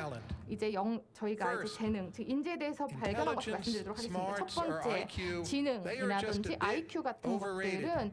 talent. 이제 저희가 이제 재능, 즉 인재에 대해서 발견한 것을 말씀드리도록 하겠습니다. 첫 번째, IQ, 지능이라든지 they are just a bit IQ 같은 overrated. 것들은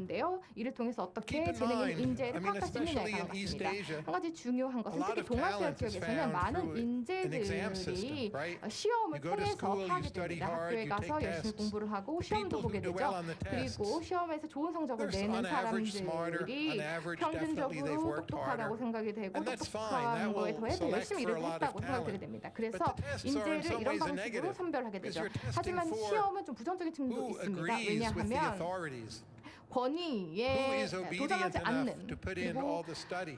있는데요. 이를 통해서 어떻게 Keep in 재능 있는 mind, 인재를 I mean, 파악할 수 있느냐에 especially in East 관한 것입니다. Asia, 한 가지 중요한 a 것은 lot 특히 of 동아시아 talent is 지역에서는 found 많은 많은 인재들이 시험을 통해서 하게 됩니다. 학교에 가서 열심히 공부를 하고 시험도 보게 되죠. 그리고 시험에서 좋은 성적을 내는 사람들이 평균적으로 똑똑하다고 생각이 되고 똑똑한 거에 더해서 열심히 일을 했다고 생각하게 됩니다. 그래서 인재를 이런 방식으로 선별하게 되죠. 하지만 시험은 좀 부정적인 측면도 있습니다. 왜냐하면 권위에 도전하지 않는 그리고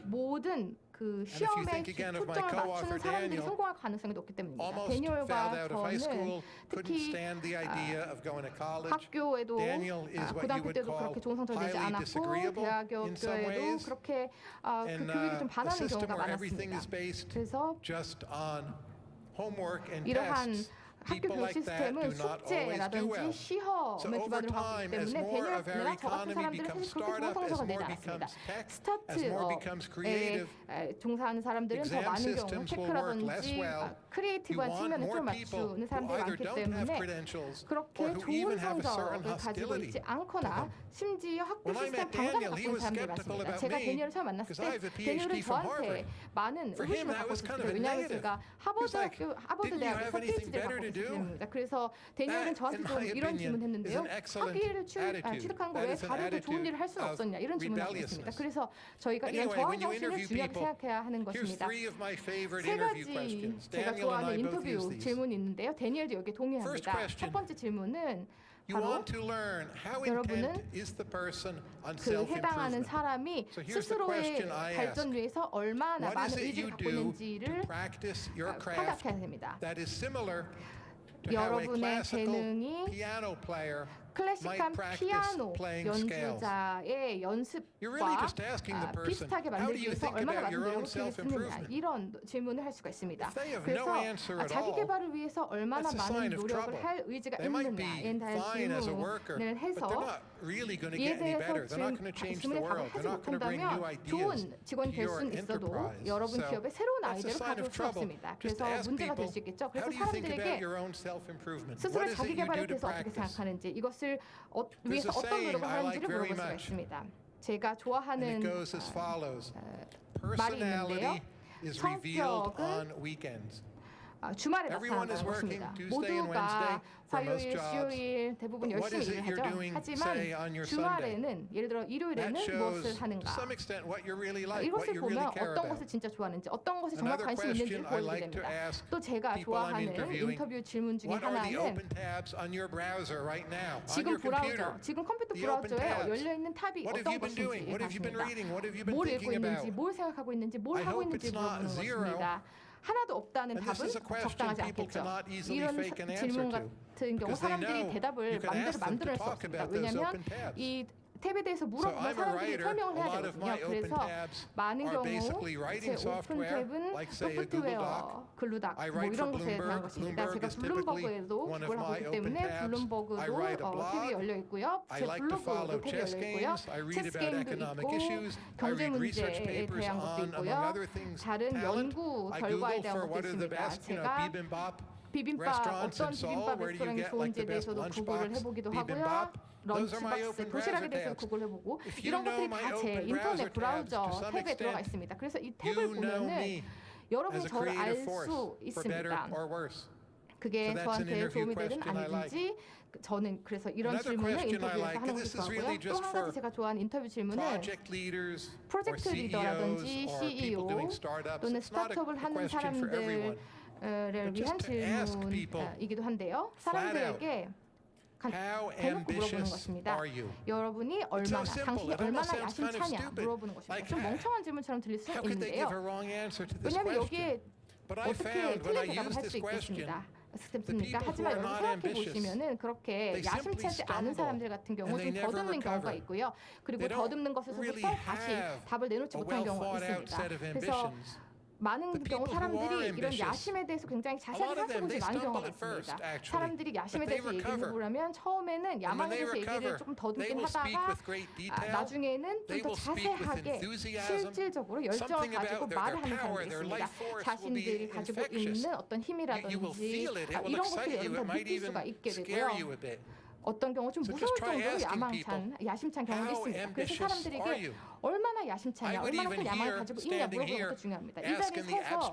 모든 그 시험에 초점을 맞추는 사람들이 성공할 가능성이 높기 때문입니다. 데니얼과 저는 특히 학교에도 고등학교 때도 그렇게 좋은 성적을 내지 않았고 대학교 때에도 그렇게 그 교육이 좀 반하는 경우가 많았습니다. 그래서 이러한 학교 교육 시스템은 숙제라든지 시험에 기반으로 하고 있기 때문에 데니얼이나 저 같은 사람들은 사실 그렇게 좋은 성적을 내지 않았습니다. 스타트업에 종사하는 사람들은 더 많은 경우 테크라든지 크리에이티브한 측면을 좀 맞추는 사람들이 많기 때문에 그렇게 좋은 성적을 가지고 있지 않거나 심지어 학교 시스템 방감을 갖고 있는 사람들이 많습니다. 제가 데니얼을 처음 만났을 때 데니얼은 저한테 많은 의구심을 갖고 있었어요. 왜냐하면 제가 하버드 대학에서 PhD를 갖고 있습니다. 그래서 데니얼은 저한테 좀 이런 질문했는데요. 학위를 취득한 거 왜 다른 좋은 일을 할 수는 없었냐 이런 질문을 하고 있습니다. 그래서 저희가 이런 저항 정신을 중요하게 생각해야 하는 것입니다. 세 가지 제가 좋아하는 인터뷰 질문이 있는데요. 데니얼도 여기에 동의합니다. 첫 번째 질문은 바로 여러분은 그 해당하는 사람이 스스로의 발전 위해서 얼마나 많은 의지를 갖고 있는지를 생각해야 됩니다. 여러분의 재능이 클래식한 피아노 연주자의 연습과 비슷하게 만들기 위해서 얼마나 많은 노력을 쓰겠느냐 이런 질문을 할 수가 있습니다. 그래서 자기 개발을 위해서 얼마나 많은 노력을 할 의지가 있느냐에 대한 질문을 해서 이에 대해서 질문에 답을 하지 못한다면 좋은 직원이 될 수는 있어도 여러분 기업에 새로운 아이디어를 가져올 수 없습니다. 그래서 문제가 될 수 있겠죠. 그래서 사람들에게 스스로 자기 개발에 대해서 어떻게 생각하는지 이것을 위해서 어떤 노력을 하는지를 물어볼 수가 있습니다. 제가 좋아하는 말이 있는데요. 성격은 주말에 나타나는 것입니다. 모두가 화요일, 수요일 대부분 열심히 일을 하죠. 하지만 주말에는 예를 들어 일요일에는 무엇을 하는가 이것을 보면 어떤 것을 진짜 좋아하는지 어떤 것에 정말 관심이 있는지를 보이게 됩니다. 또 제가 좋아하는 인터뷰 질문 중에 하나는 지금 브라우저, 지금 컴퓨터 브라우저에 열려있는 탑이 어떤 것인지 봤습니다. 뭘 읽고 있는지, 뭘 생각하고 있는지, 뭘 하고 있는지 물어보는 것입니다. 하나도 없다는 답은 적당하지 않겠죠. 이런 질문 같은 경우 사람들이 대답을 마음대로 만들어낼 수 없습니다. 왜냐하면 이 탭에 대해서 물어보면 사람들이 설명을 해야 되거든요. 그래서 많은 경우 제 오픈 탭은 소프트웨어, 글루닥 뭐 이런 것에 대한 것입니다. 제가 블룸버그에도 기고를 하고 있기 때문에 블룸버그도 탭이 열려 있고요. 제 블로그도 탭이 열려 있고요. 체스 게임도 있고 경제 문제에 대한 것도 있고요. 다른 연구 결과에 대한 것도 있습니다. 제가 비빔밥 어떤 비빔밥 레스토랑이 좋은지에 대해서도 구글을 해보기도 하고요. 런치박스 도시락에 대해서 구글 해보고 이런 것들이 다 제 인터넷 브라우저 탭에 들어가 있습니다. 그래서 이 탭을 보면은 여러분이 저를 알 수 있습니다. 그게 저한테 도움이 되든 아니든지 저는 그래서 이런 질문을 인터뷰에서 하는 것을 좋아하고요. 또 한 가지 제가 좋아하는 인터뷰 질문은 프로젝트 리더라든지 CEO 또는 스타트업을 하는 사람들을 위한 질문이기도 한데요. 사람들에게 대놓고 물어보는 것입니다. 여러분이 얼마나, 당신이 얼마나 야심차냐 물어보는 것입니다. 좀 멍청한 질문처럼 들릴 수 있는데요. 왜냐하면 여기에 어떻게 틀린 대답을 할 수 있겠습니다. 하지만 여러분 생각해 보시면은 그렇게 야심차지 않은 사람들 같은 경우 좀 더듬는 경우가 있고요. 그리고 더듬는 것에서부터 다시 답을 내놓지 못하는 경우가 있습니다. 그래서 많은 경우 사람들이 이런 야심에 대해서 굉장히 자세하게 살펴보지 많은 경우가 많습니다. 사람들이 야심에 대해서 얘기를 해보려면 처음에는 야망에 대해서 얘기를 조금 더듬긴 하다가 나중에는 좀 더 자세하게 실질적으로 열정을 가지고 말을 하는 사람들이 있습니다. 자신들이 가지고 있는 어떤 힘이라든지 이런 것들을 여러분 더 느낄 수가 있게 되고요. 어떤 경우 좀 무서울 정도로 야심찬 경우도 있습니다. 그래서 사람들에게 얼마나 야심차냐, 얼마나 큰 야망을 가지고 있냐 물어보는 것도 중요합니다. 이 자리에 서서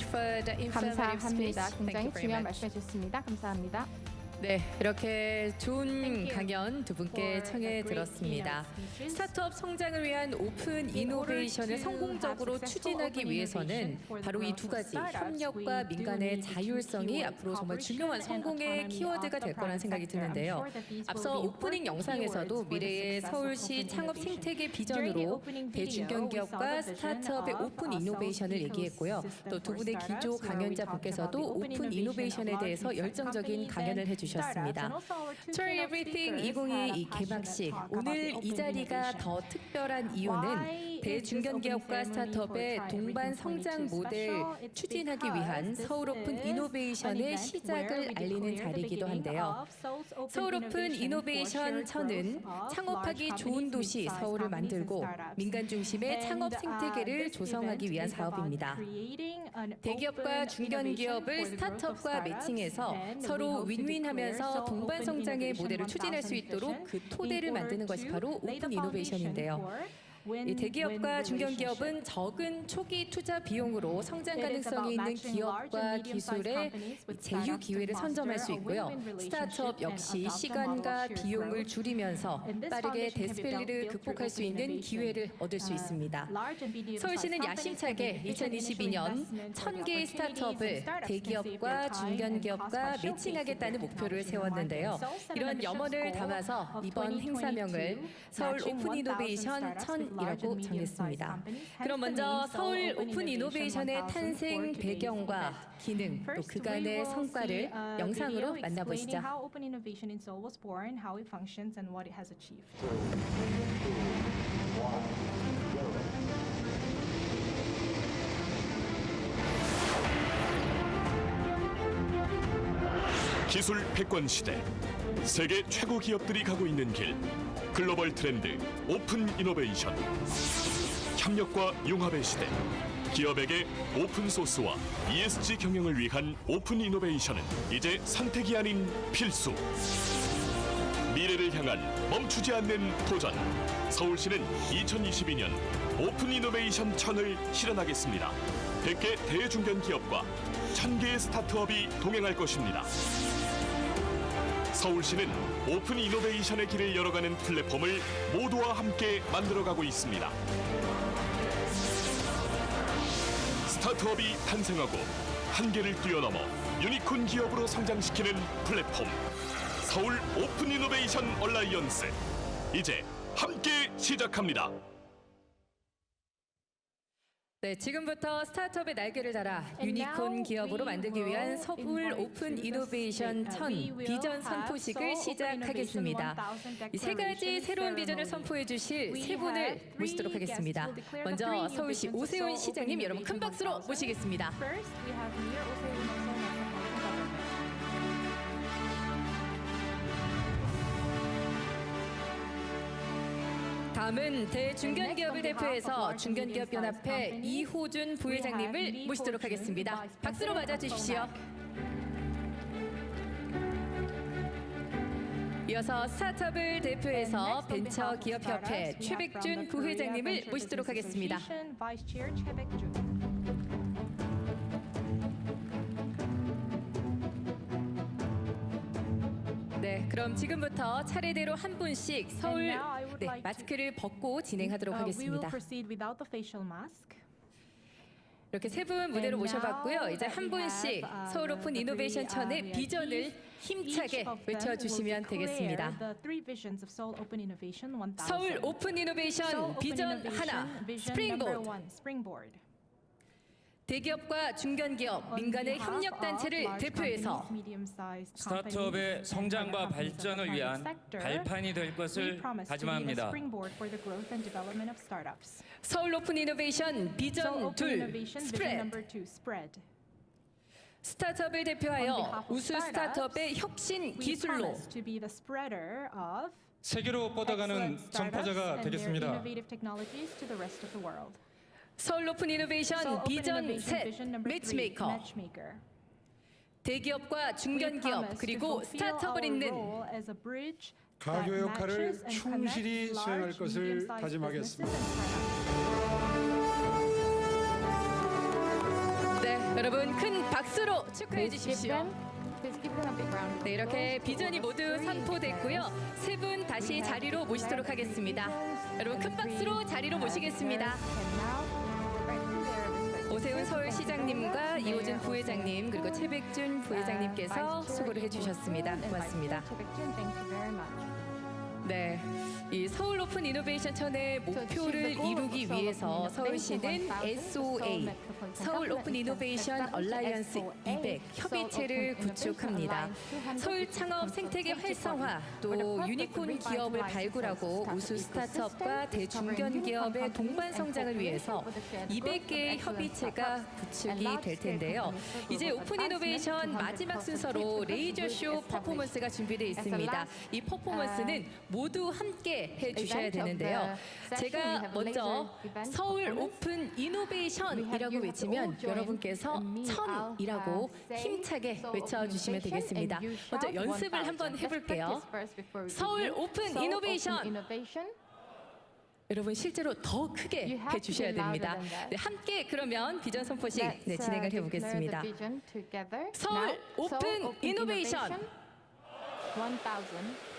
much for the informative speech. 감사합니다. Thank you 굉장히 very 중요한 much. 말씀해 주셨습니다. 감사합니다. 네, 이렇게 좋은 강연 두 분께 청해 들었습니다. 스타트업 성장을 위한 오픈 이노베이션을 성공적으로 추진하기 위해서는 바로 이 두 가지 협력과 민간의 자율성이 앞으로 정말 중요한 성공의 키워드가 될 거라는 생각이 드는데요. 앞서 오프닝 영상에서도 미래의 서울시 창업 생태계 비전으로 대중견기업과 스타트업의 오픈 이노베이션을 얘기했고요. 또 두 분의 기조 강연자 분께서도 오픈 이노베이션에 대해서 열정적인 강연을 해주셨습니다. Try Everything 2022 개막식, 오늘 이 자리가 더 특별한 이유는 대중견기업과 스타트업의 동반 성장 모델 추진하기 위한 서울 오픈 이노베이션의 시작을 알리는 자리이기도 한데요. 서울 오픈 이노베이션 천은 창업하기 좋은 도시 서울을 만들고 민간 중심의 창업 생태계를 조성하기 위한 사업입니다. 대기업과 중견기업을 스타트업과 매칭해서 서로 윈윈하면서 동반 성장의 모델을 추진할 수 있도록 그 토대를 만드는 것이 바로 오픈 이노베이션인데요. 이 대기업과 중견기업은 적은 초기 투자 비용으로 성장 가능성이 있는 기업과 기술의 제휴 기회를 선점할 수 있고요. 스타트업 역시 시간과 비용을 줄이면서 빠르게 데스밸리를 극복할 수 있는 기회를 얻을 수 있습니다. 서울시는 야심차게 2022년 1000개의 스타트업을 대기업과 중견기업과 매칭하겠다는 목표를 세웠는데요. 이런 염원을 담아서 이번 행사명을 서울 오픈 이노베이션 1000이라고 정했습니다. 그럼 먼저 서울 오픈 이노베이션의 탄생 배경과 기능, 또 그간의 성과를 영상으로 만나보시죠. 기술 패권 시대, 세계 최고 기업들이 가고 있는 길, 글로벌 트렌드 오픈 이노베이션, 협력과 융합의 시대, 기업에게 오픈 소스와 ESG 경영을 위한 오픈 이노베이션은 이제 선택이 아닌 필수. 미래를 향한 멈추지 않는 도전. 서울시는 2022년 오픈 이노베이션 1000을 실현하겠습니다. 100개 대중견 기업과 1000개의 스타트업이 동행할 것입니다. 서울시는 오픈 이노베이션의 길을 열어가는 플랫폼을 모두와 함께 만들어가고 있습니다. 스타트업이 탄생하고 한계를 뛰어넘어 유니콘 기업으로 성장시키는 플랫폼, 서울 오픈 이노베이션 얼라이언스, 이제 함께 시작합니다. 네, 지금부터 스타트업의 날개를 달아 유니콘 기업으로 만들기 위한 서울 오픈 이노베이션 1000 비전 선포식을 시작하겠습니다. 이 세 가지 새로운 비전을 선포해 주실 세 분을 모시도록 하겠습니다. 먼저 서울시 오세훈 시장님, 여러분 큰 박수로 모시겠습니다. 다음은 대중견기업을 대표해서 중견기업연합회 이호준 부회장님을 모시도록 하겠습니다. 박수로 맞아주십시오. 이어서 스타트업을 대표해서 벤처기업협회 최백준 부회장님을 모시도록 하겠습니다. 네, 그럼 지금부터 차례대로 한 분씩 서울 마스크를 벗고 진행하도록 하겠습니다. 이렇게 세 분 무대로 모셔봤고요. 이제 한 분씩 서울 오픈 이노베이션 1000의 비전을 힘차게 외쳐주시면 되겠습니다. 서울 오픈 이노베이션 비전 하나, 스프링보드. 대기업과 중견기업, 민간의 협력단체를 대표해서 스타트업의 성장과 발전을 위한 발판이 될 것을 다짐합니다. 서울 오픈 이노베이션 비전 2, 스프레드. 스타트업을 대표하여 우수 스타트업의 혁신 기술로 세계로 뻗어가는 전파자가 되겠습니다. 서울 오픈 이노베이션 비전 셋, 매치메이커. 대기업과 중견기업 그리고 스타트업을 잇는 가교 역할을 충실히 수행할 것을 다짐하겠습니다. 네, 여러분 큰 박수로 축하해 주십시오. 네, 이렇게 비전이 모두 선포됐고요. 세 분 다시 자리로 모시도록 하겠습니다. 여러분 큰 박수로 자리로 모시겠습니다. 오세훈 서울시장님과 이호준 부회장님 그리고 최백준 부회장님께서 수고를 해주셨습니다. 고맙습니다. 네, 이 서울 오픈 이노베이션 천의 목표를 이루기 위해서 서울시는 SOA, 서울 오픈 이노베이션 얼라이언스 200 협의체를 구축합니다. 서울 창업 생태계 활성화, 또 유니콘 기업을 발굴하고 우수 스타트업과 대중견 기업의 동반 성장을 위해서 200개의 협의체가 구축이 될 텐데요. 이제 오픈 이노베이션 마지막 순서로 레이저쇼 퍼포먼스가 준비되어 있습니다. 이 퍼포먼스는 모두 함께 해주셔야 되는데요. 제가 먼저 서울 오픈 이노베이션이라고 외치면 여러분께서 천이라고 힘차게 외쳐주시면 되겠습니다. 먼저 연습을 한번 해볼게요. 서울 오픈 이노베이션. 여러분 실제로 더 크게 해주셔야 됩니다. 네, 함께 그러면 비전 선포식 진행을 해보겠습니다. 서울 오픈 이노베이션. 1000.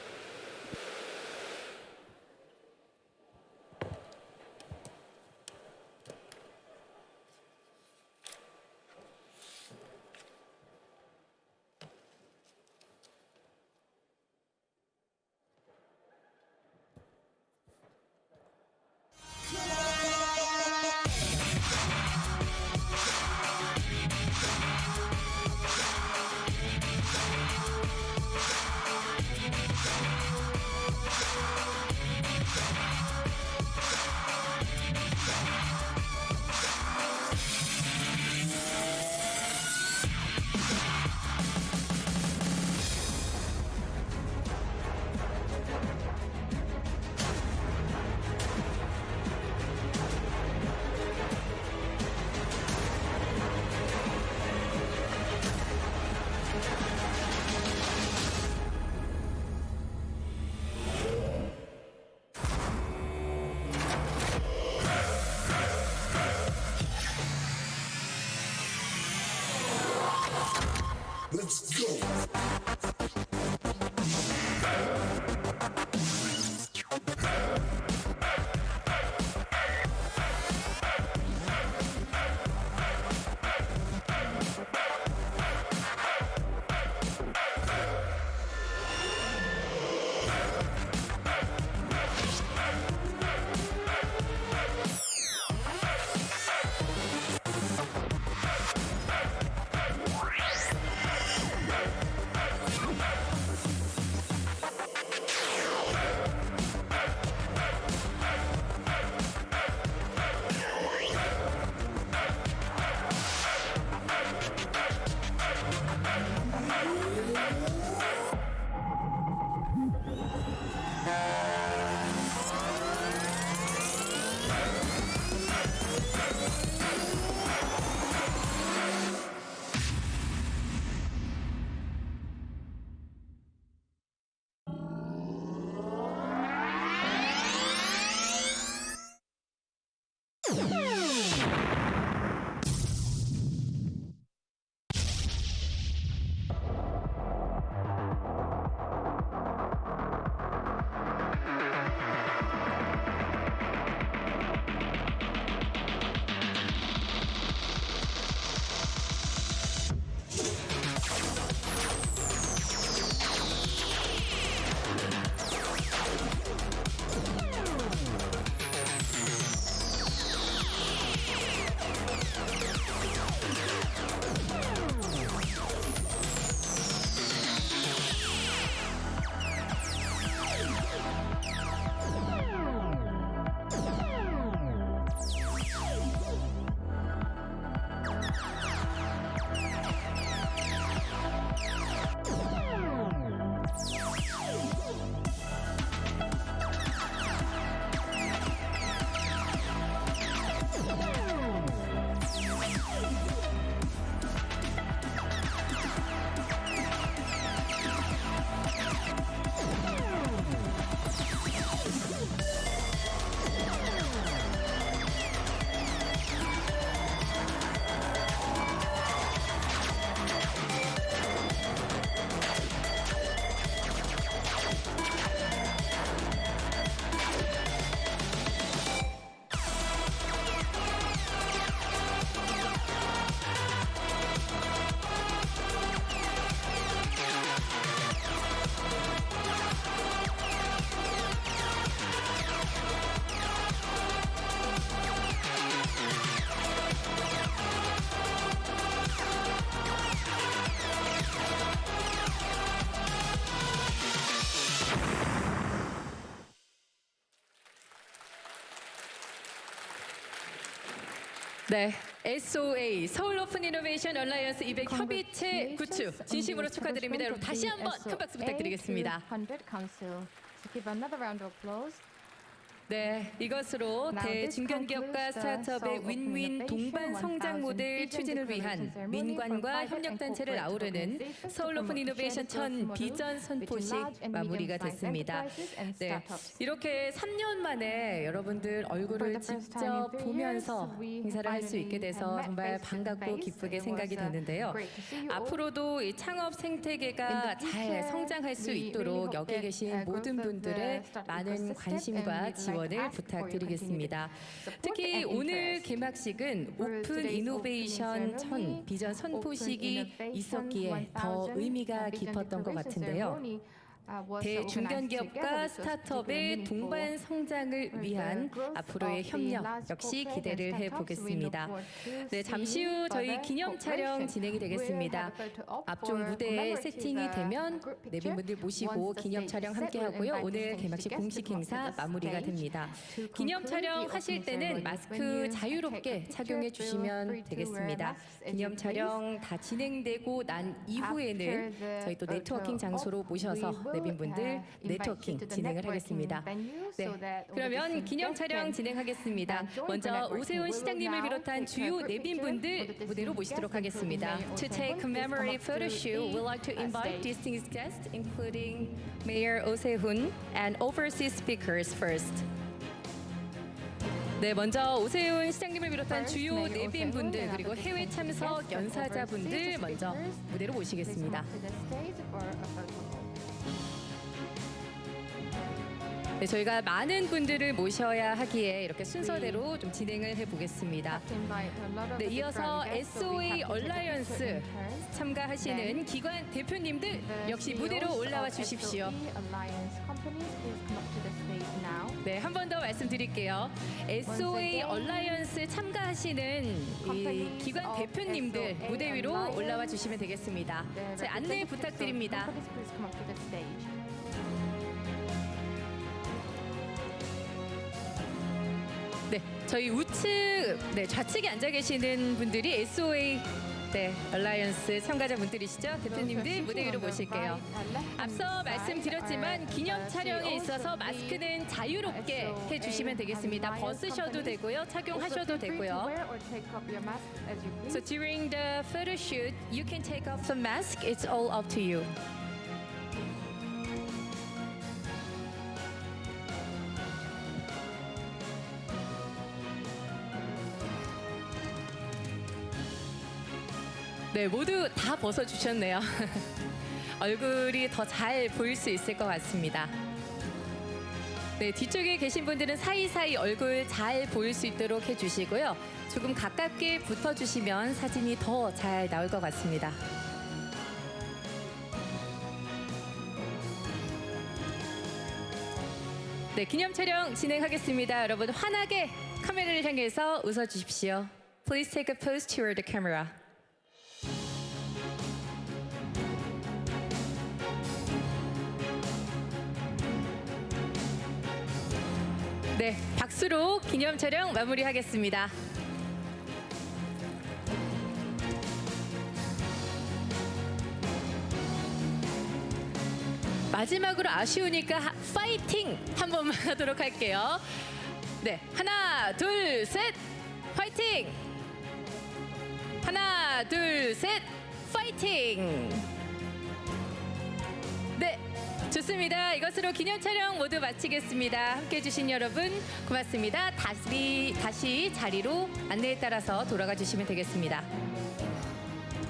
네, SOA 서울 오픈 이노베이션 얼라이언스 200 협의체 구축 진심으로 축하드립니다. 여러분 다시 한번 큰 박수 부탁드리겠습니다. 네, 이것으로 대중견기업과 스타트업의 윈윈 동반 성장 모델 추진을 위한 민관과 협력단체를 아우르는 서울 오픈 이노베이션 1000 비전 선포식 마무리가 됐습니다. 네, 이렇게 3년 만에 여러분들 얼굴을 직접 보면서 행사를 할 수 있게 돼서 정말 반갑고 기쁘게 생각이 되는데요. 앞으로도 이 창업 생태계가 잘 성장할 수 있도록 여기 계신 모든 분들의 많은 관심과 지원을 부탁드리겠습니다. 특히 오늘 개막식은 오픈 이노베이션 1000 비전 선포식이 있었기에 더 의미가 깊었던 것 같은데요. 대중견기업과 스타트업의 동반 성장을 위한 앞으로의 협력 역시 기대를 해보겠습니다. 네, 잠시 후 저희 기념 촬영 진행이 되겠습니다. 앞쪽 무대에 세팅이 되면 내빈분들 모시고 기념 촬영 함께 하고요. 오늘 개막식 공식 행사 마무리가 됩니다. 기념 촬영 하실 때는 마스크 자유롭게 착용해 주시면 되겠습니다. 기념 촬영 다 진행되고 난 이후에는 저희 또 네트워킹 장소로 모셔서 내빈분들 네트워킹 진행을 하겠습니다. 네, 그러면 기념 촬영 진행하겠습니다. 먼저 오세훈 시장님을 비롯한 주요 내빈분들 무대로 모시도록 하겠습니다. To take commemorative photo shoot, we'd like to invite distinguished guests, including Mayor 오세훈 and overseas speakers first. 네, 먼저 오세훈 시장님을 비롯한 주요 내빈분들 그리고 해외 참석 연사자분들 먼저 무대로 모시겠습니다. 네, 저희가 많은 분들을 모셔야 하기에 이렇게 순서대로 좀 진행을 해보겠습니다. 네, 이어서 SOA 얼라이언스 참가하시는 기관 대표님들 역시 무대로 올라와 주십시오. 네, 한 번 더 말씀드릴게요. SOA 얼라이언스 참가하시는 이 기관 대표님들 무대 위로 올라와 주시면 되겠습니다. 제 안내 부탁드립니다. 네, 저희 우측, 좌측에 앉아 계시는 분들이 SOA 얼라이언스 참가자분들이시죠? 대표님들 무대 위로 모실게요. 앞서 말씀드렸지만 기념 촬영에 있어서 마스크는 자유롭게 해주시면 되겠습니다. 벗으셔도 되고요, 착용하셔도 되고요. So during the photo shoot, you can take off the mask. It's all up to you. 네, 모두 다 벗어주셨네요. 얼굴이 더 잘 보일 수 있을 것 같습니다. 네, 뒤쪽에 계신 분들은 사이사이 얼굴 잘 보일 수 있도록 해주시고요. 조금 가깝게 붙어주시면 사진이 더 잘 나올 것 같습니다. 네, 기념 촬영 진행하겠습니다. 여러분 환하게 카메라를 향해서 웃어주십시오. Please take a pose toward the camera. 네, 박수로 기념 촬영 마무리하겠습니다. 마지막으로 아쉬우니까 파이팅 한 번만 하도록 할게요. 네, 하나, 둘, 셋, 파이팅! 하나, 둘, 셋, 파이팅! 네, 좋습니다. 이것으로 기념 촬영 모두 마치겠습니다. 함께해 주신 여러분 고맙습니다. 다시 자리로 안내에 따라서 돌아가 주시면 되겠습니다.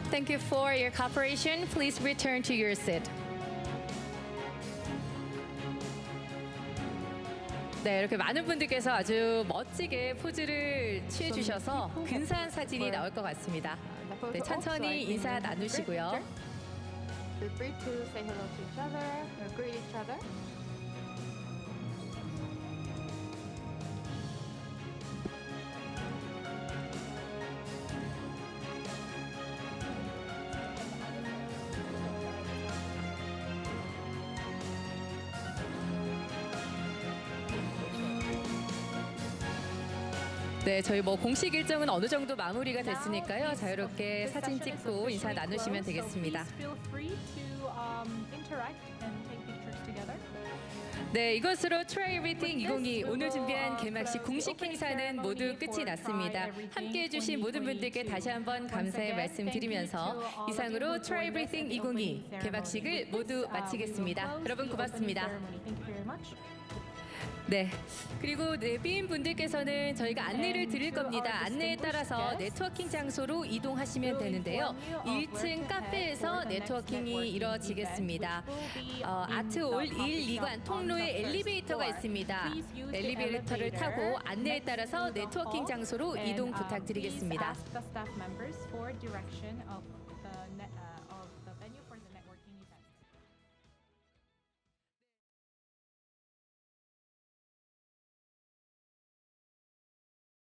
Thank you for your cooperation. Please return to your seat. 네, 이렇게 많은 분들께서 아주 멋지게 포즈를 취해 주셔서 근사한 사진이 나올 것 같습니다. 네, 천천히 인사 나누시고요. Feel free to say hello to each other or greet each other. 네, 저희 뭐 공식 일정은 어느 정도 마무리가 됐으니까요. 자유롭게 사진 찍고 인사 나누시면 되겠습니다. 네, 이것으로 Try Everything 2022 오늘 준비한 개막식 공식 행사는 모두 끝이 났습니다. 함께해 주신 모든 분들께 다시 한번 감사의 말씀 드리면서 이상으로 Try Everything 2022 개막식을 모두 마치겠습니다. 여러분 고맙습니다. 네, 그리고 내빈 분들께서는 저희가 안내를 드릴 겁니다. 안내에 따라서 네트워킹 장소로 이동하시면 되는데요. 1층 카페에서 네트워킹이 이루어지겠습니다. 아트홀 1, 2관 통로에 엘리베이터가 있습니다. 엘리베이터를 타고 안내에 따라서 네트워킹 장소로 이동 부탁드리겠습니다.